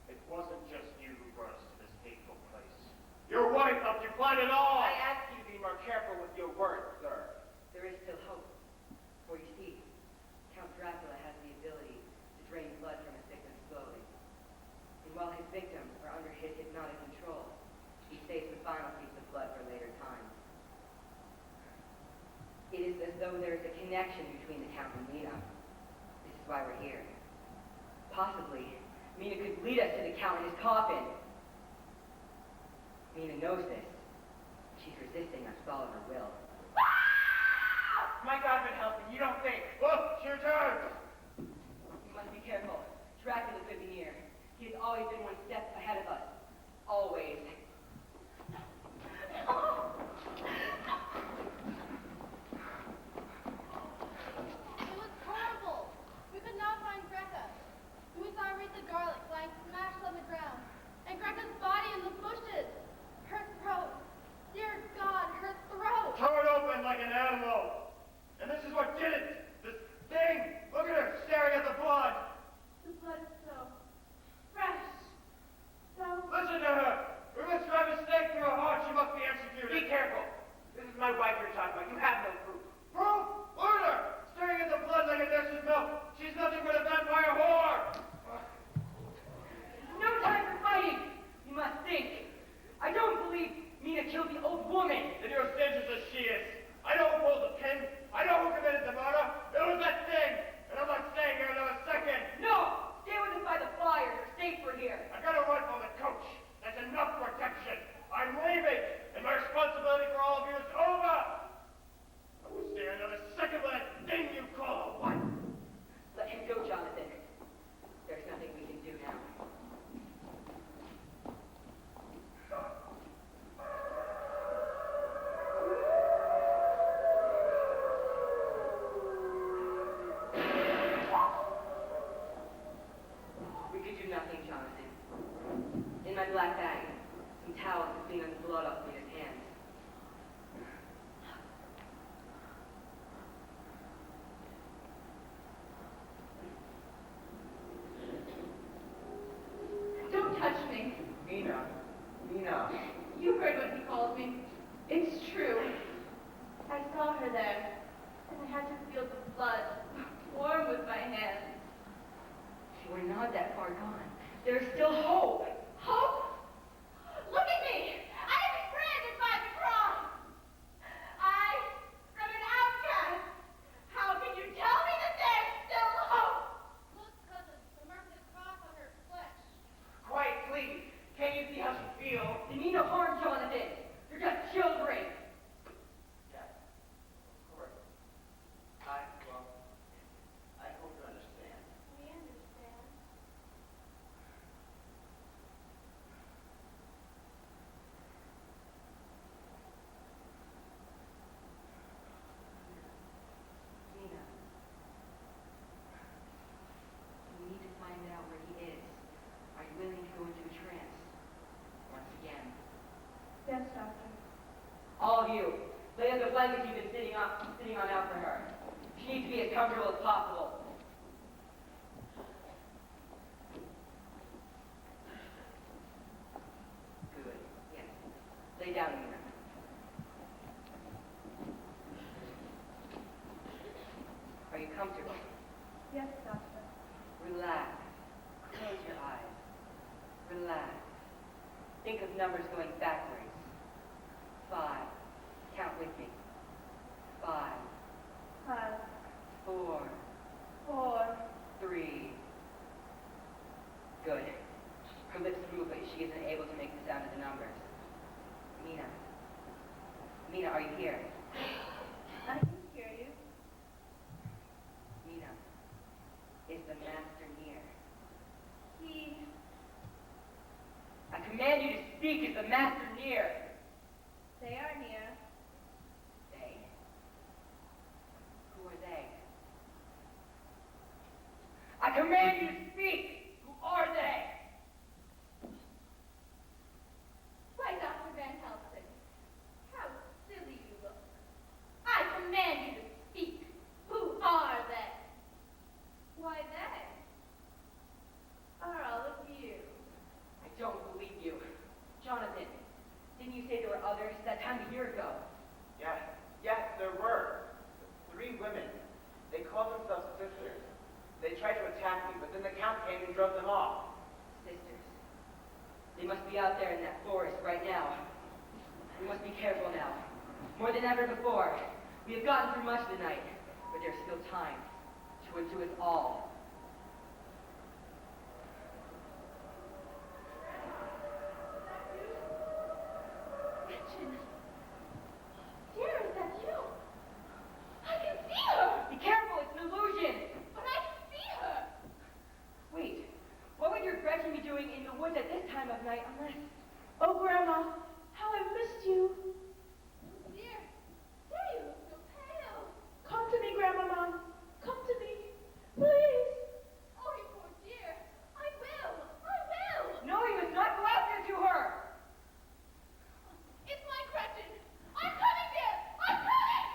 S7: it wasn't just you who brought us to this hateful place. Your wife helped you plan it all!
S5: I ask you to be more careful with your words, sir.
S9: There is still hope. For you see, Count Dracula has the ability to drain blood from his victim slowly. And while his victims are under his hypnotic control, he saves the final piece of blood for later times. It is as though there is a connection between the Count and Mina. This is why we're here. Possibly, Mina could lead us to the Count in his coffin. Mina knows this. She's resisting us with all of her will.
S5: My God, Van Helsing, you don't think.
S7: Look, it's your turn!
S9: You must be careful. Dracula could be near. He has always been one step ahead of us. Always.
S1: It was horrible. We could not find Greta. We saw Aretha Garlic lying smashed on the ground, and Greta's body in the bushes. Her throat. Dear God, her throat.
S7: Throw it open like an animal! And this is what did it! This thing! Look at
S9: are gone, there is still hope.
S1: Hope? Look at me! I have been branded by the cross! I am an outcast! How can you tell me that there's still hope? Look, cousin, the mark of the cross on her flesh.
S8: Quiet, please. Can't you see how she feels?
S9: You mean no harm, Jonathan. You're just children.
S5: Yes, of course. I hope you understand.
S1: We understand.
S9: Nina, we need to find out where he is. Are you willing to go into a trance? Once again.
S6: Yes, Doctor.
S9: All of you, lay out the blankets you've been sitting on out for her. She needs to be as comfortable as possible. Good. Yes. Lay down, Nina. Are you comfortable?
S6: Yes, Doctor.
S9: Relax. Close your eyes. Relax. Think of numbers going backwards. 5. Count with me. 5,
S6: 5,
S9: 4,
S6: 4.
S9: 3. Good. Her lips move, but she isn't able to make the sound of the numbers. Mina. Mina, are you here?
S6: I can hear you.
S9: Mina. Is the master near?
S6: He.
S9: I command you to speak. Is the master near?
S6: They are near.
S9: They? Who are they? I command you to speak! Who are they?
S1: Why, Dr. Van Helsing, how silly you look. I command you to speak. Who are they? Why, they are all of you.
S9: I don't believe you. Jonathan, didn't you say there were others that time a year ago?
S5: Yes, there were. 3 women. They called themselves sisters. They tried to attack me, but then the Count came and drove them off.
S9: Sisters. They must be out there in that forest right now. We must be careful now. More than ever before. We have gotten through much tonight, but there's still time to undo us all.
S1: Dear, is that you? I can see her!
S9: Be careful, it's an illusion!
S1: But I can see her!
S9: Wait, what would your Gretchen be doing in the woods at this time of night unless...
S6: Oh, Grandma, how I missed you.
S1: Dear, you look so pale.
S6: Come to me, Grandmama. Come to me. Please.
S1: Oh, you poor dear. I will. I will.
S9: No, you must not go out there to her!
S1: It's my Gretchen. I'm coming, dear. I'm coming.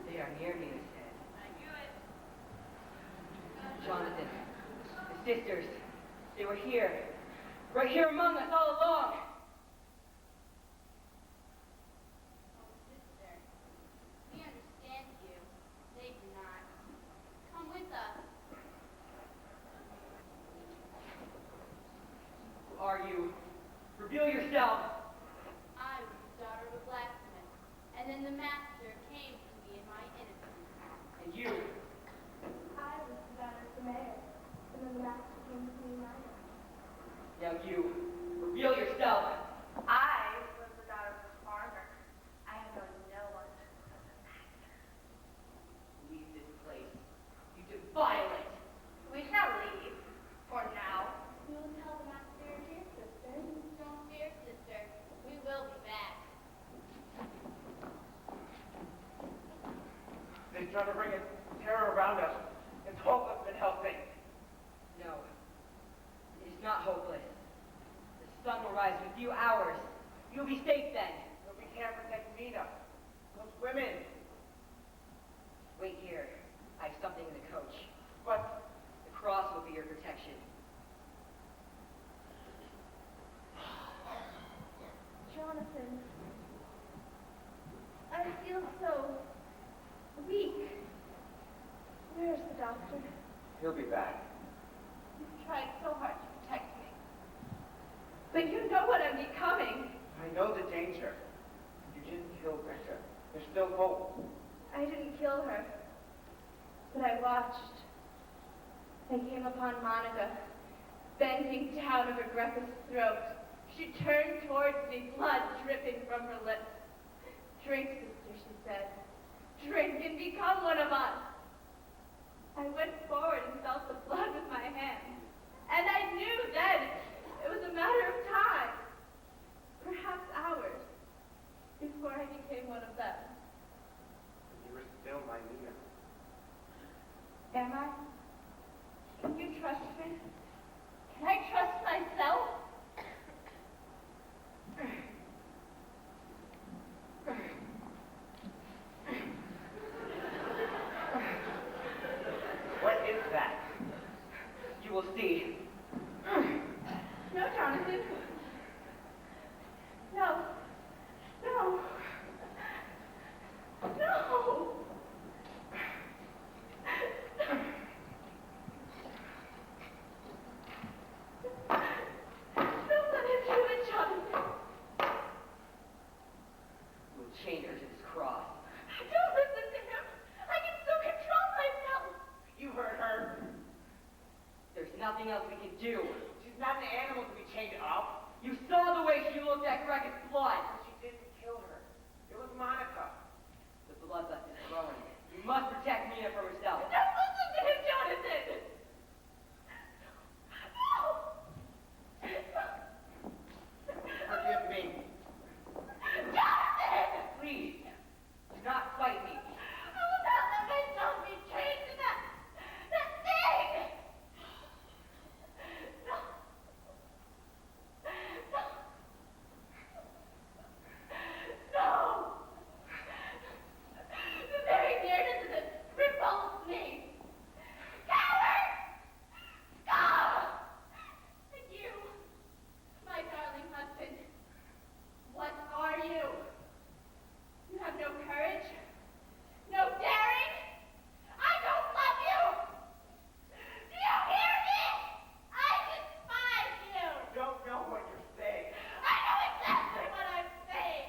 S9: They are near me, they said.
S1: I knew it.
S9: Jonathan, the sisters, they were here. Right here among us all along.
S1: Oh, sister, we understand you. They do not. Come with us.
S9: Who are you? Reveal yourself.
S1: I was the daughter of a blacksmith, and then the master came to me in my innocence.
S9: And you?
S6: I was the daughter of the mayor, and then the master came to me now.
S9: Now you. Reveal yourself.
S6: I was the daughter of a farmer. I have known no one but the master.
S9: Leave this place. You defile it.
S6: We shall leave, for now.
S1: We will tell the master, dear sister. Don't fear, sister. We will be back.
S5: They try to bring a terror around us and Hopeless been helping.
S9: No, it is not hopeless. The sun will rise in a few hours. You'll be safe then.
S5: But we can't protect Mina. Those women.
S9: Wait here. I have something in the coach.
S5: But
S9: The cross will be your protection.
S1: Jonathan, I feel so weak. Where's the doctor?
S5: he'll be back.
S1: You've tried so hard to protect me. But you know what I'm becoming.
S5: I know the danger. You didn't kill Greta. There's still hope.
S1: I didn't kill her, but I watched. I came upon Monica, bending down over Greta's throat. She turned towards me, blood dripping from her lips. Drink, sister, she said. Drink and become one of us. I went forward and felt the blood with my hands. And I knew then it was a matter of time, perhaps hours, before I became one of them.
S5: You were still my Mina.
S1: Am I? Can you trust me? Can I trust myself?
S5: What is that?
S9: You will see.
S1: No, Jonathan. No. No. No. Don't let him do it, Jonathan.
S9: You will chain her to this cross.
S1: Don't listen to him. I can still control myself.
S5: You heard her.
S9: There's nothing else we can do.
S5: She's not an animal to be chained up.
S9: You saw the way she looked at Greg's blood.
S5: She didn't kill her. It was Monica.
S9: The bloodlust is growing. You must protect Mina from herself.
S1: Don't listen to him, Jonathan. No.
S5: Forgive me.
S1: Jonathan!
S9: Please, do not fight me.
S1: I will not let myself be chained to that thing! No. No. No. The very nearness of it repulsed me. Coward! Go! And you, my darling husband, what are you? You have no courage, no daring. I don't love you. Do you hear me? I despise you.
S5: You don't know what you're saying.
S1: I know exactly what I'm saying.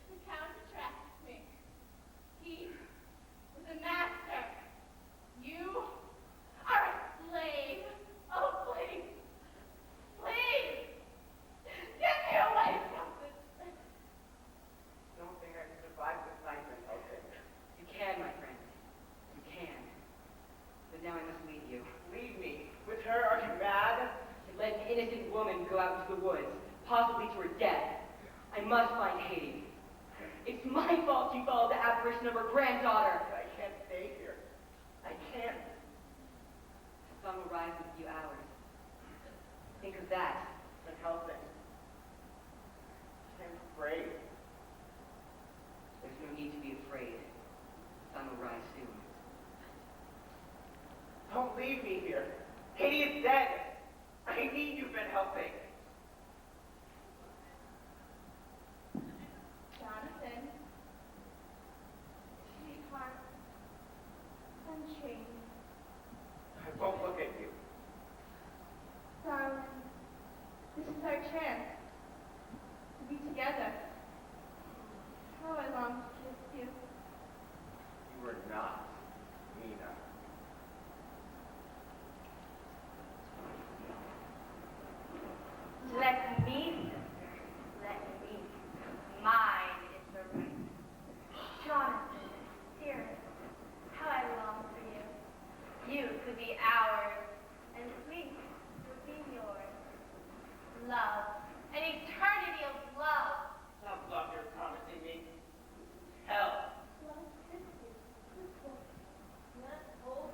S1: The Count attracts me. He was a master. You are a slave. Oh, please. Please. Get me away from this.
S5: Don't think I can survive this night without it.
S9: You can, my friend. You can. But now I must leave you.
S5: Leave me. With her, are you mad?
S9: To let an innocent woman go out into the woods, possibly to her death. I must find Haiti. It's my fault she followed the apparition of her granddaughter.
S5: I can't stay here. I can't.
S9: The sun will rise in a few hours. Think of that.
S5: I'm helping. I'm afraid.
S9: There's no need to be afraid. The sun will rise soon.
S5: Don't leave me here. Katie is dead. I need you, been helping.
S1: Jonathan. Sweetheart. Sunshine.
S5: I won't look at you.
S1: Darling. This is our chance. To be together. How I long to kiss you.
S5: You are not Mina.
S1: Let me, let me. Mine is the right. Jonathan, dearest, how I long for you. You could be ours, and we would be yours. Love, an eternity of love.
S5: Some love you're promising me. Hell.
S1: Let us kiss you. This way. Let's hold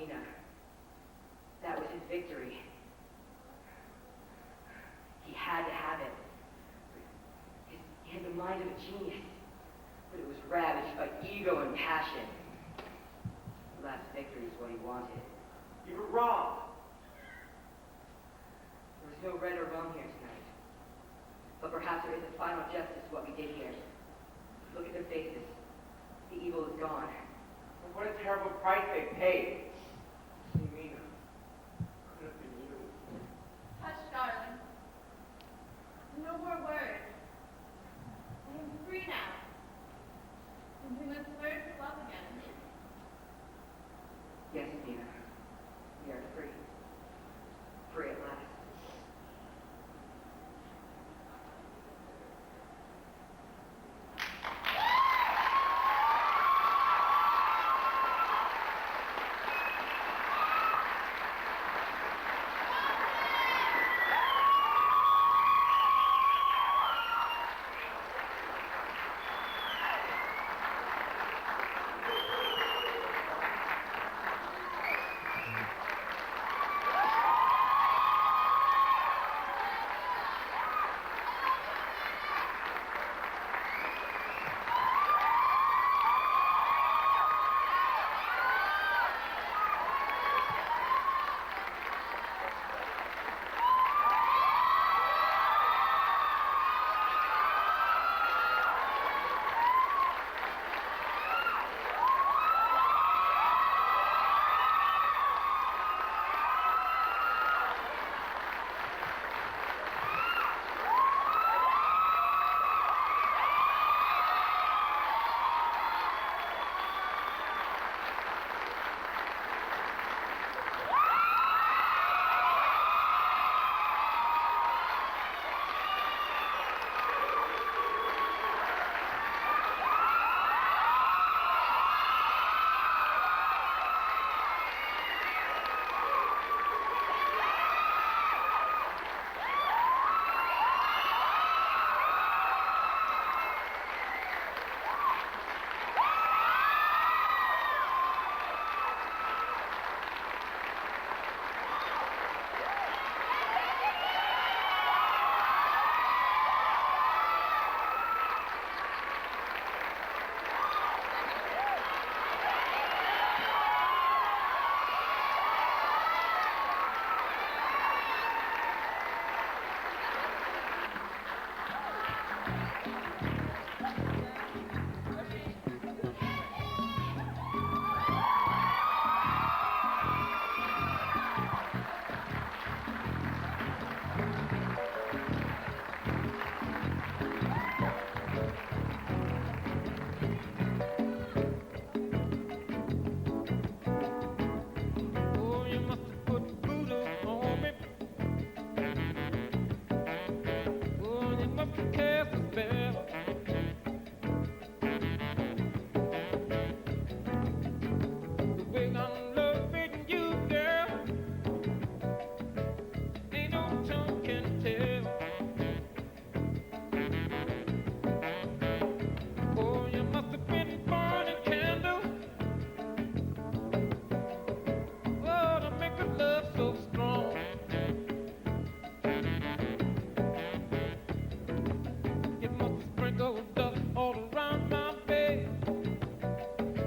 S9: Mina. That was his victory. He had to have it. He had the mind of a genius, but it was ravaged by ego and passion. The last victory is what he wanted.
S7: You were wrong.
S9: There was no right or wrong here tonight. But perhaps there is a final justice to what we did here. Look at their faces. The evil is gone.
S7: What a terrible price they paid. Mina, could have been you.
S1: Hush, darling. No more words. I am free now. And we must learn to love again.
S9: Yes, Mina. We are free. Free at last.
S3: Oh, you must have put voodoo on me. Oh, you must have cast a spell. The way I'm loving you, girl, ain't no tongue can tell. Oh, you must have been burning candles. Oh, to make the love so strong. You must have sprinkled dust all around my bed.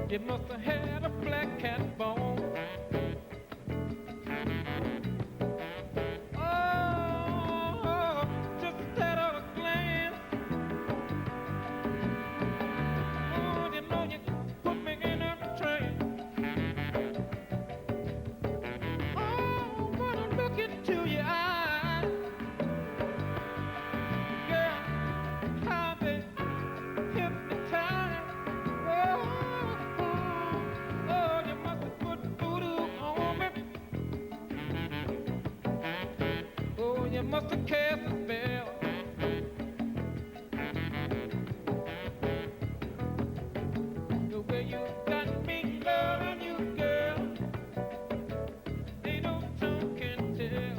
S3: You must have had a black cat bone. Oh, just at a glance. Oh, you know you put me in a trance. Oh, when I look into your eyes, girl, how they hypnotize. Oh, you must have put voodoo on me. Oh, you must have cast a spell. The way you got me loving you, girl, ain't no tongue can tell.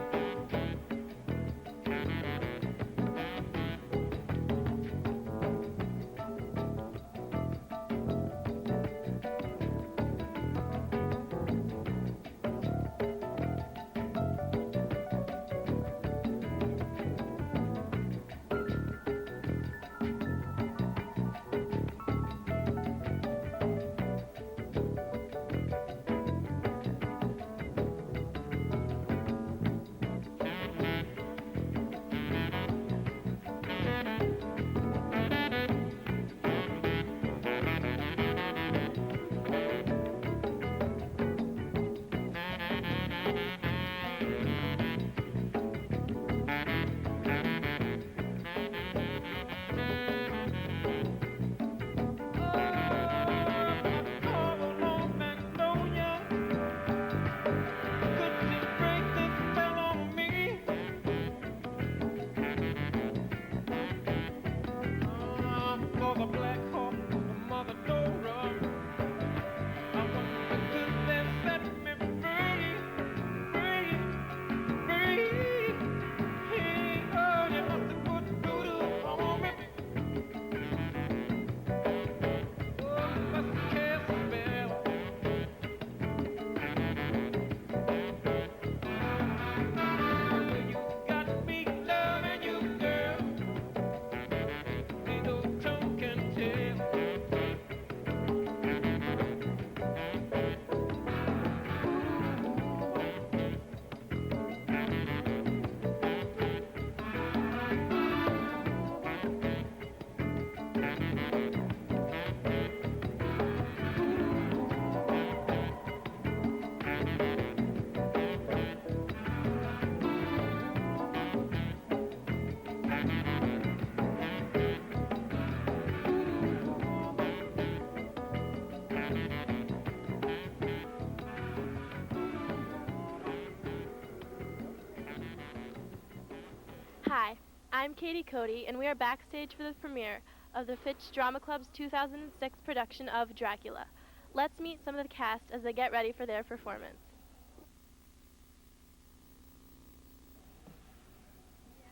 S10: I'm Katie Cody, and we are backstage for the premiere of the Fitch Drama Club's 2006 production of Dracula. Let's meet some of the cast as they get ready for their performance.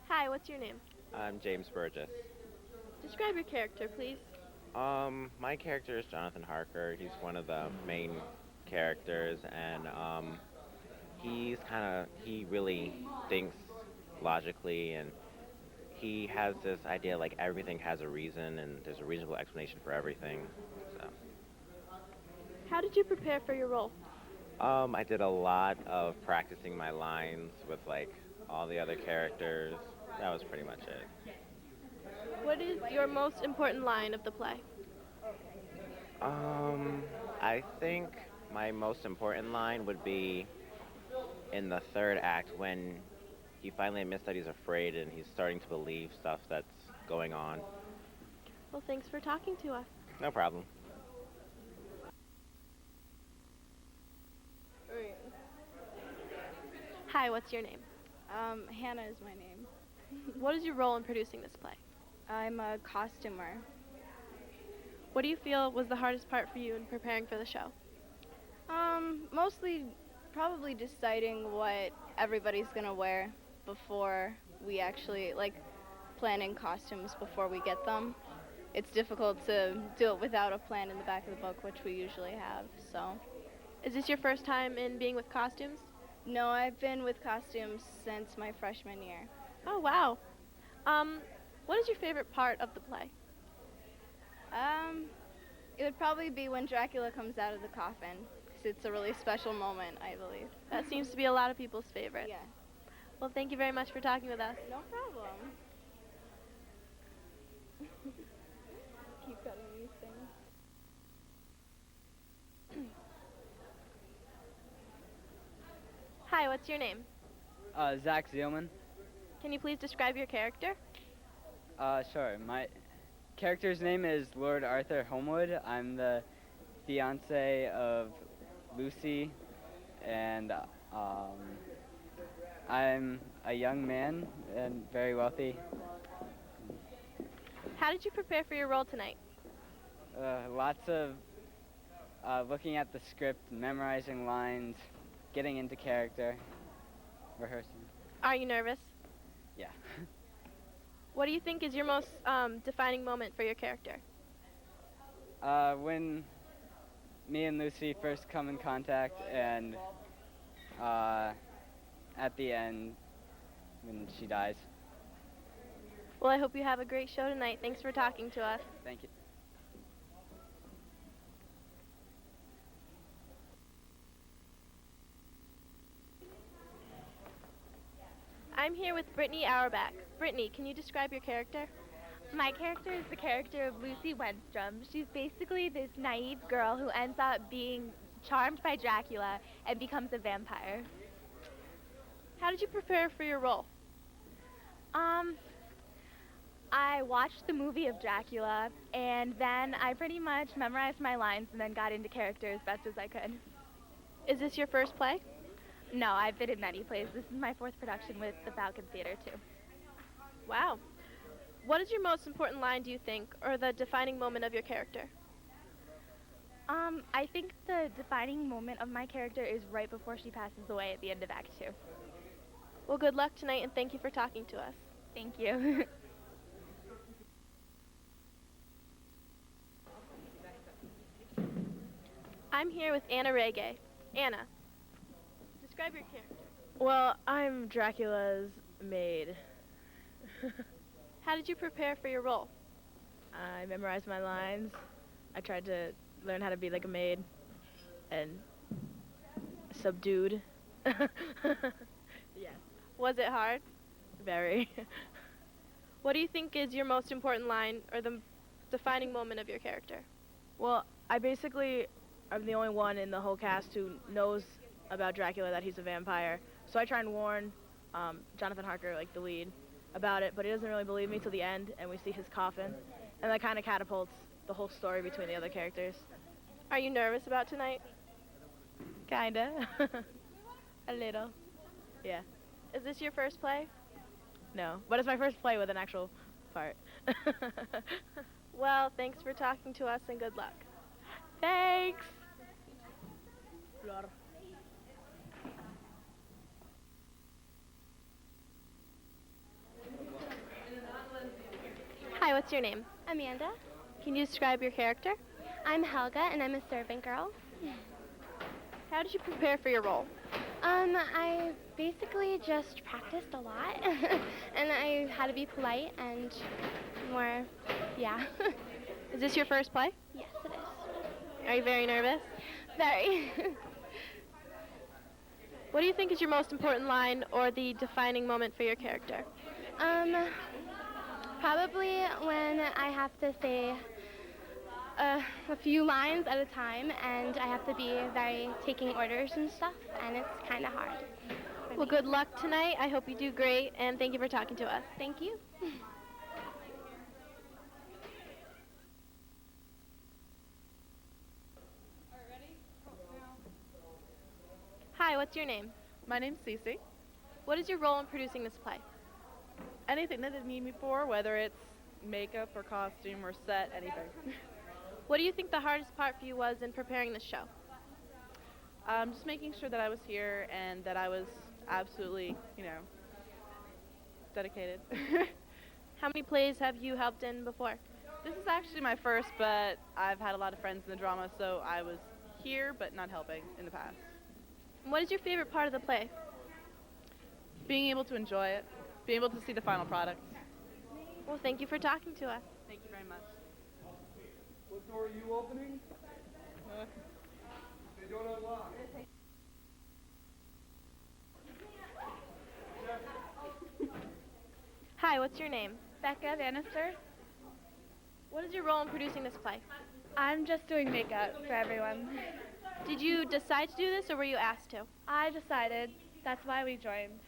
S10: Hi, what's your name?
S11: I'm James Burgess.
S10: Describe your character, please.
S11: My character is Jonathan Harker. He's one of the main characters, and he really thinks logically, and he has this idea like everything has a reason, and there's a reasonable explanation for everything. So.
S10: How did you prepare for your role?
S11: I did a lot of practicing my lines with like all the other characters. That was pretty much it.
S10: What is your most important line of the play?
S11: I think my most important line would be in the third act when he finally admits that he's afraid and he's starting to believe stuff that's going on.
S10: Well, thanks for talking to us.
S11: No problem.
S10: Hi, what's your name?
S12: Hannah is my name.
S10: What is your role in producing this play?
S12: I'm a costumer.
S10: What do you feel was the hardest part for you in preparing for the show?
S12: Mostly probably deciding what everybody's gonna wear before we actually, like, planning costumes before we get them. It's difficult to do it without a plan in the back of the book, which we usually have, so.
S10: Is this your first time in being with costumes?
S12: No, I've been with costumes since my freshman year.
S10: Oh, wow. What is your favorite part of the play?
S12: It would probably be when Dracula comes out of the coffin, because it's a really special moment, I believe.
S10: That seems to be a lot of people's favorite.
S12: Yeah.
S10: Well, thank you very much for talking with us.
S12: No problem. Keep cutting these things.
S10: Hi, what's your name?
S8: Zach Zielman.
S10: Can you please describe your character?
S8: Sure. My character's name is Lord Arthur Homewood. I'm the fiance of Lucy, and I'm a young man and very wealthy.
S10: How did you prepare for your role tonight?
S8: Lots of looking at the script, memorizing lines, getting into character, rehearsing.
S10: Are you nervous?
S8: Yeah.
S10: What do you think is your most defining moment for your character?
S8: When me and Lucy first come in contact, and at the end, when she dies.
S10: Well, I hope you have a great show tonight. Thanks for talking to us.
S8: Thank you.
S10: I'm here with Brittany Auerbach. Brittany, can you describe your character?
S13: My character is the character of Lucy Wenstrom. She's basically this naive girl who ends up being charmed by Dracula and becomes a vampire.
S10: How did you prepare for your role?
S13: I watched the movie of Dracula, and then I pretty much memorized my lines and then got into character as best as I could.
S10: Is this your first play?
S13: No, I've been in many plays. This is my fourth production with the Falcon Theater, too.
S10: Wow. What is your most important line, do you think, or the defining moment of your character?
S13: I think the defining moment of my character is right before she passes away at the end of Act 2.
S10: Well, good luck tonight, and thank you for talking to us.
S13: Thank you.
S10: I'm here with Anna Rege. Anna, describe your character.
S14: Well, I'm Dracula's maid.
S10: How did you prepare for your role?
S14: I memorized my lines. I tried to learn how to be like a maid and subdued. Yes.
S10: Was it hard?
S14: Very.
S10: What do you think is your most important line or the defining moment of your character?
S14: Well, I'm the only one in the whole cast who knows about Dracula, that he's a vampire. So I try and warn Jonathan Harker, like the lead, about it, but he doesn't really believe me till the end, and we see his coffin, and that kind of catapults the whole story between the other characters.
S10: Are you nervous about tonight?
S14: Kinda. A little. Yeah.
S10: Is this your first play?
S14: No, but it's my first play with an actual part.
S10: Well, thanks for talking to us and good luck.
S14: Thanks!
S10: Hi, what's your name?
S15: Amanda.
S10: Can you describe your character?
S15: I'm Helga, and I'm a servant girl.
S10: How did you prepare for your role?
S15: I basically just practiced a lot, and I had to be polite and more, yeah.
S10: Is this your first play?
S15: Yes, it is.
S10: Are you very nervous?
S15: Very.
S10: What do you think is your most important line or the defining moment for your character?
S15: Probably when I have to say a few lines at a time, and I have to be very taking orders and stuff, and it's kind of hard.
S10: Well, good luck tonight. I hope you do great, and thank you for talking to us.
S15: Thank you.
S10: Hi, what's your name?
S16: My name's Cece.
S10: What is your role in producing this play?
S16: Anything that they need me for, whether it's makeup or costume or set, anything.
S10: What do you think the hardest part for you was in preparing the show?
S16: Just making sure that I was here and that I was absolutely, dedicated.
S10: How many plays have you helped in before?
S16: This is actually my first, but I've had a lot of friends in the drama, so I was here but not helping in the past.
S10: What is your favorite part of the play?
S16: Being able to enjoy it, being able to see the final product.
S10: Well, thank you for talking to us.
S16: Thank you very much.
S17: What door are you opening? They don't unlock.
S10: Hi, what's your name?
S18: Becca Bannister.
S10: What is your role in producing this play?
S18: I'm just doing makeup for everyone.
S10: Did you decide to do this, or were you asked to?
S18: I decided. That's why we joined.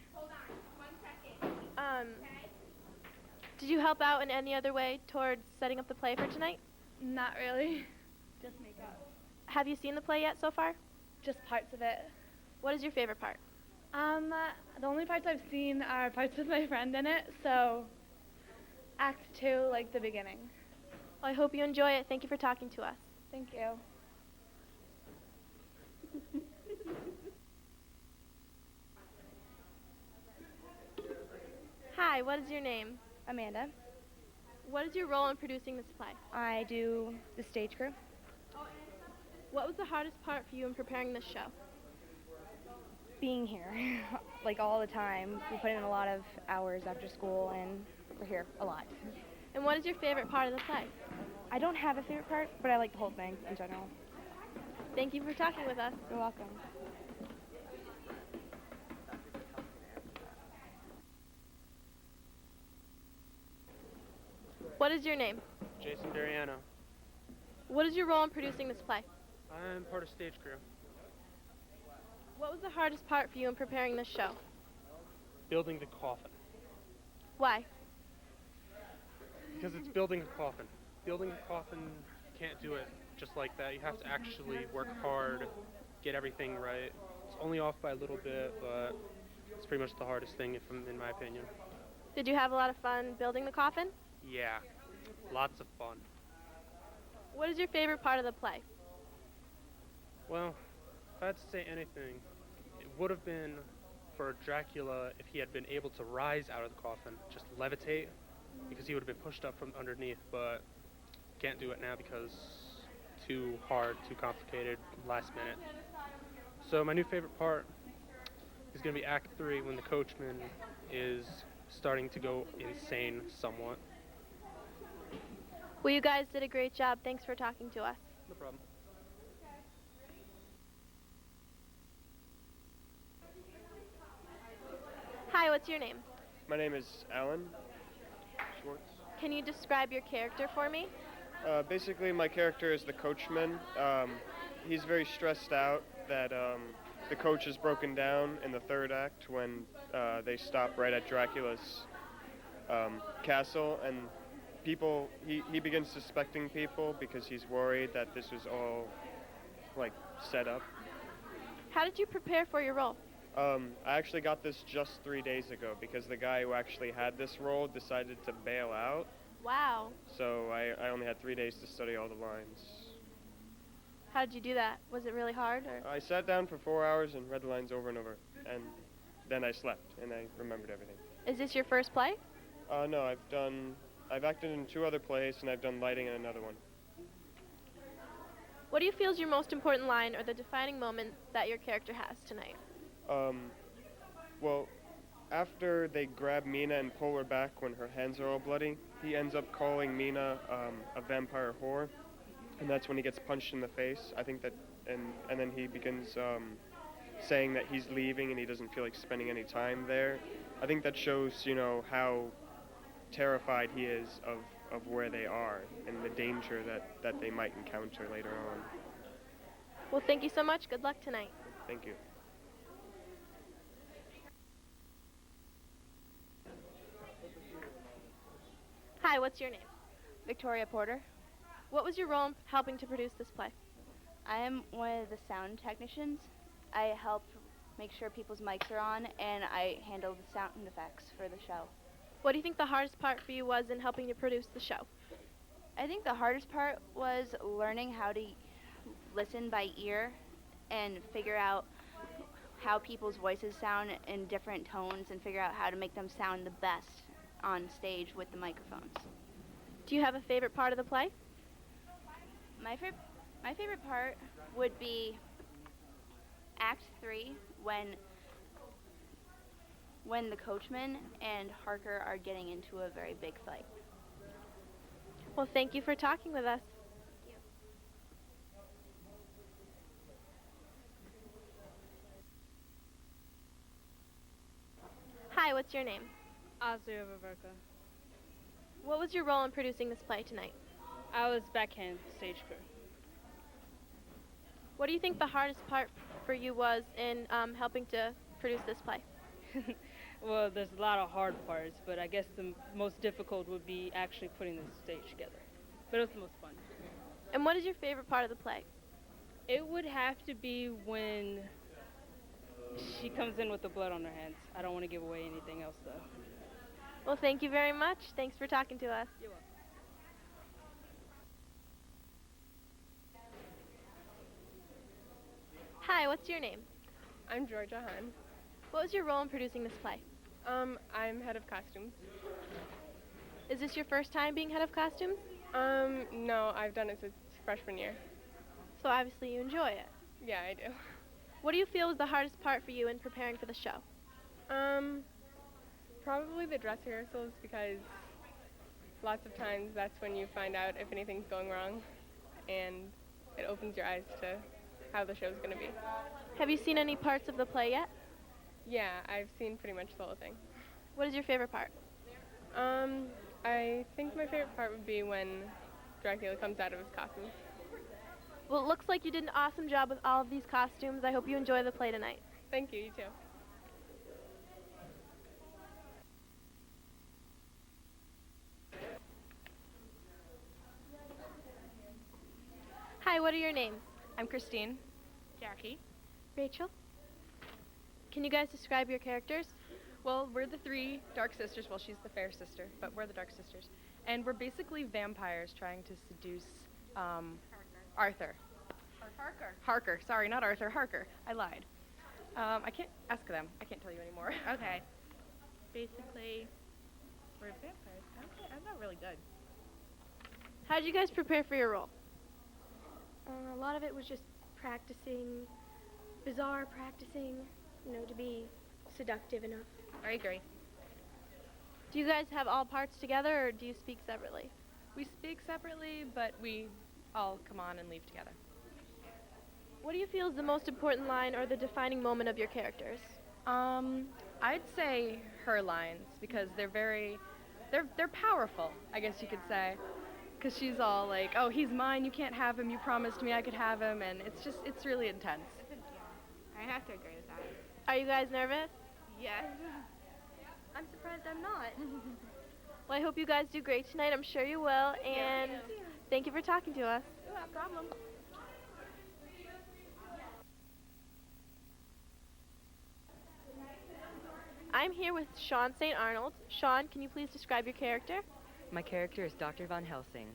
S10: Did you help out in any other way towards setting up the play for tonight?
S18: Not really. Just makeup.
S10: Have you seen the play yet so far?
S18: Just parts of it.
S10: What is your favorite part?
S18: The only parts I've seen are parts with my friend in it, so Act 2, like the beginning.
S10: Well, I hope you enjoy it. Thank you for talking to us.
S18: Thank you.
S10: Hi, what is your name?
S19: Amanda.
S10: What is your role in producing this play?
S19: I do the stage crew.
S10: What was the hardest part for you in preparing this show?
S19: Being here, like all the time. We put in a lot of hours after school, and we're here a lot.
S10: And what is your favorite part of the play?
S19: I don't have a favorite part, but I like the whole thing in general.
S10: Thank you for talking with us.
S19: You're welcome.
S10: What is your name?
S20: Jason Dariano.
S10: What is your role in producing this play?
S20: I'm part of stage crew.
S10: What was the hardest part for you in preparing this show?
S20: Building the coffin.
S10: Why?
S20: Because it's building a coffin. Building a coffin, you can't do it just like that. You have to actually work hard, get everything right. It's only off by a little bit, but it's pretty much the hardest thing, in my opinion.
S10: Did you have a lot of fun building the coffin?
S20: Yeah, lots of fun.
S10: What is your favorite part of the play?
S20: Well, if I had to say anything, it would have been for Dracula if he had been able to rise out of the coffin, just levitate, because he would have been pushed up from underneath, but can't do it now because too hard, too complicated, last minute. So my new favorite part is going to be Act 3 when the coachman is starting to go insane somewhat.
S10: Well, you guys did a great job. Thanks for talking to us.
S20: No problem.
S10: Hi, what's your name?
S21: My name is Alan Schwartz.
S10: Can you describe your character for me?
S21: Basically, my character is the coachman. He's very stressed out that the coach is broken down in the third act when they stop right at Dracula's castle, and he begins suspecting people because he's worried that this was all like set up.
S10: How did you prepare for your role?
S21: I actually got this just 3 days ago because the guy who actually had this role decided to bail out.
S10: Wow.
S21: So I only had 3 days to study all the lines.
S10: How did you do that? Was it really hard? Or?
S21: I sat down for 4 hours and read the lines over and over, and then I slept and I remembered everything.
S10: Is this your first play?
S21: No, I've acted in 2 other plays and I've done lighting in another one.
S10: What do you feel is your most important line or the defining moment that your character has tonight?
S21: Well, after they grab Mina and pull her back when her hands are all bloody, he ends up calling Mina a vampire whore, and that's when he gets punched in the face. I think that, and then he begins saying that he's leaving and he doesn't feel like spending any time there. I think that shows, you know, how terrified he is of where they are and the danger that they might encounter later on.
S10: Well, thank you so much. Good luck tonight.
S21: Thank you.
S10: Hi, what's your name?
S12: Victoria Porter.
S10: What was your role in helping to produce this play?
S12: I am one of the sound technicians. I help make sure people's mics are on, and I handle the sound effects for the show.
S10: What do you think the hardest part for you was in helping to produce the show?
S12: I think the hardest part was learning how to listen by ear and figure out how people's voices sound in different tones and figure out how to make them sound the best on stage with the microphones.
S10: Do you have a favorite part of the play?
S12: My favorite part would be Act 3 when the coachman and Harker are getting into a very big fight.
S10: Well, thank you for talking with us. Hi, what's your name?
S4: Azria Viverka.
S10: What was your role in producing this play tonight?
S4: I was backhand stage crew.
S10: What do you think the hardest part for you was in helping to produce this play?
S4: Well, there's a lot of hard parts, but I guess the most difficult would be actually putting the stage together. But it was the most fun.
S10: And what is your favorite part of the play?
S4: It would have to be when she comes in with the blood on her hands. I don't want to give away anything else, though.
S10: Well, thank you very much. Thanks for talking to us.
S4: You're welcome.
S10: Hi, what's your name?
S22: I'm Georgia Hahn.
S10: What was your role in producing this play?
S22: I'm head of costumes.
S10: Is this your first time being head of costumes?
S22: No, I've done it since freshman year.
S10: So obviously you enjoy it.
S22: Yeah, I do.
S10: What do you feel was the hardest part for you in preparing for the show?
S22: Probably the dress rehearsals, because lots of times that's when you find out if anything's going wrong, and it opens your eyes to how the show's going to be.
S10: Have you seen any parts of the play yet?
S22: Yeah, I've seen pretty much the whole thing.
S10: What is your favorite part?
S22: I think my favorite part would be when Dracula comes out of his costume.
S10: Well, it looks like you did an awesome job with all of these costumes. I hope you enjoy the play tonight.
S22: Thank you, you too.
S10: Hi, what are your names?
S23: I'm Christine.
S22: Jackie.
S10: Rachel. Can you guys describe your characters?
S23: Well, we're the 3 dark sisters. Well, she's the fair sister, but we're the dark sisters. And we're basically vampires trying to seduce Arthur. Harker. Sorry, not Arthur. Harker. I lied. I can't ask them. I can't tell you anymore.
S22: Okay. Basically, we're vampires. I'm not really good.
S10: How did you guys prepare for your role?
S24: A lot of it was just practicing, bizarre practicing, to be seductive enough.
S22: I agree.
S10: Do you guys have all parts together, or do you speak separately?
S23: We speak separately, but we all come on and leave together.
S10: What do you feel is the most important line or the defining moment of your characters?
S23: I'd say her lines, because they're powerful, I guess you could say. Because she's all like, oh, he's mine, you can't have him, you promised me I could have him, and it's really intense.
S22: I have to agree with that.
S10: Are you guys nervous?
S22: Yes.
S24: I'm surprised I'm not.
S10: Well, I hope you guys do great tonight. I'm sure you will, and thank you for talking to us.
S22: No problem.
S10: I'm here with Sean St. Arnold. Sean, can you please describe your character?
S2: My character is Dr. Von Helsing,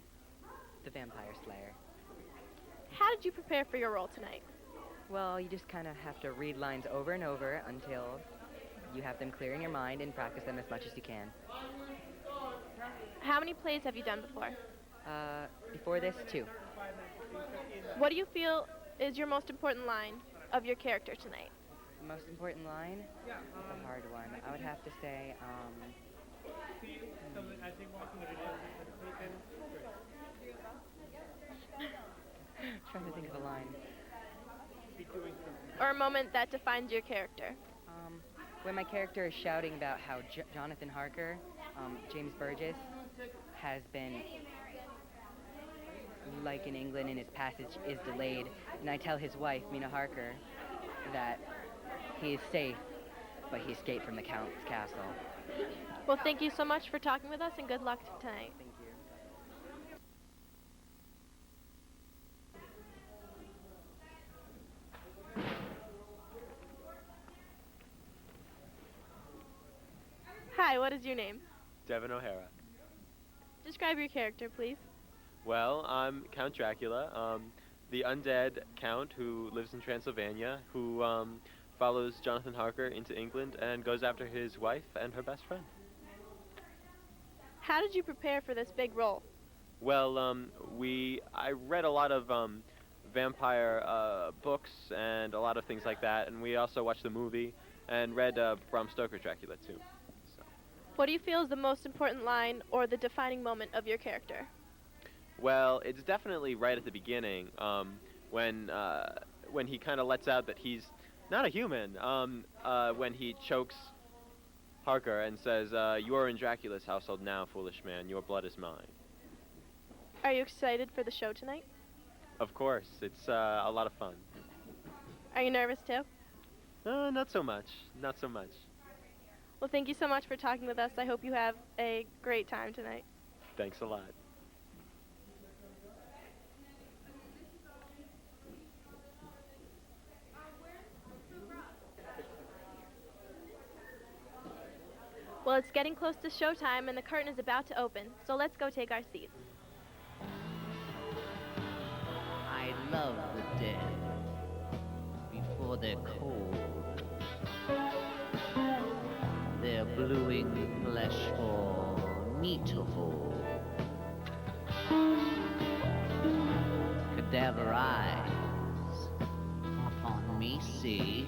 S2: the Vampire Slayer.
S10: How did you prepare for your role tonight?
S2: Well, you just kind of have to read lines over and over until you have them clear in your mind and practice them as much as you can.
S10: How many plays have you done before?
S2: Before this, 2.
S10: What do you feel is your most important line of your character tonight?
S2: The most important line? That's a hard one. I would have to say, trying to think of a line.
S10: Or a moment that defines your character?
S2: When my character is shouting about how Jonathan Harker, James Burgess, has been, like in England, and his passage is delayed, and I tell his wife, Mina Harker, that he is safe, but he escaped from the Count's castle.
S10: Well, thank you so much for talking with us, and good luck tonight.
S2: Thank you.
S10: Hi, what is your name?
S5: Devin O'Hara.
S10: Describe your character, please.
S5: Well, I'm Count Dracula, the undead count who lives in Transylvania, who follows Jonathan Harker into England and goes after his wife and her best friend.
S10: How did you prepare for this big role?
S5: Well, I read a lot of vampire books and a lot of things like that, and we also watched the movie and read Bram Stoker Dracula too.
S10: What do you feel is the most important line or the defining moment of your character?
S5: Well, it's definitely right at the beginning, when he kind of lets out that he's not a human, when he chokes Harker and says, "You are in Dracula's household now, foolish man. Your blood is mine."
S10: Are you excited for the show tonight?
S5: Of course, it's a lot of fun.
S10: Are you nervous too?
S5: Not so much. Not so much.
S10: Well, thank you so much for talking with us. I hope you have a great time tonight.
S5: Thanks a lot.
S10: Well, it's getting close to showtime and the curtain is about to open, so let's go take our seats.
S6: I love the dead before they're cold. Their bluing flesh for me to hold. Cadaver eyes upon me see.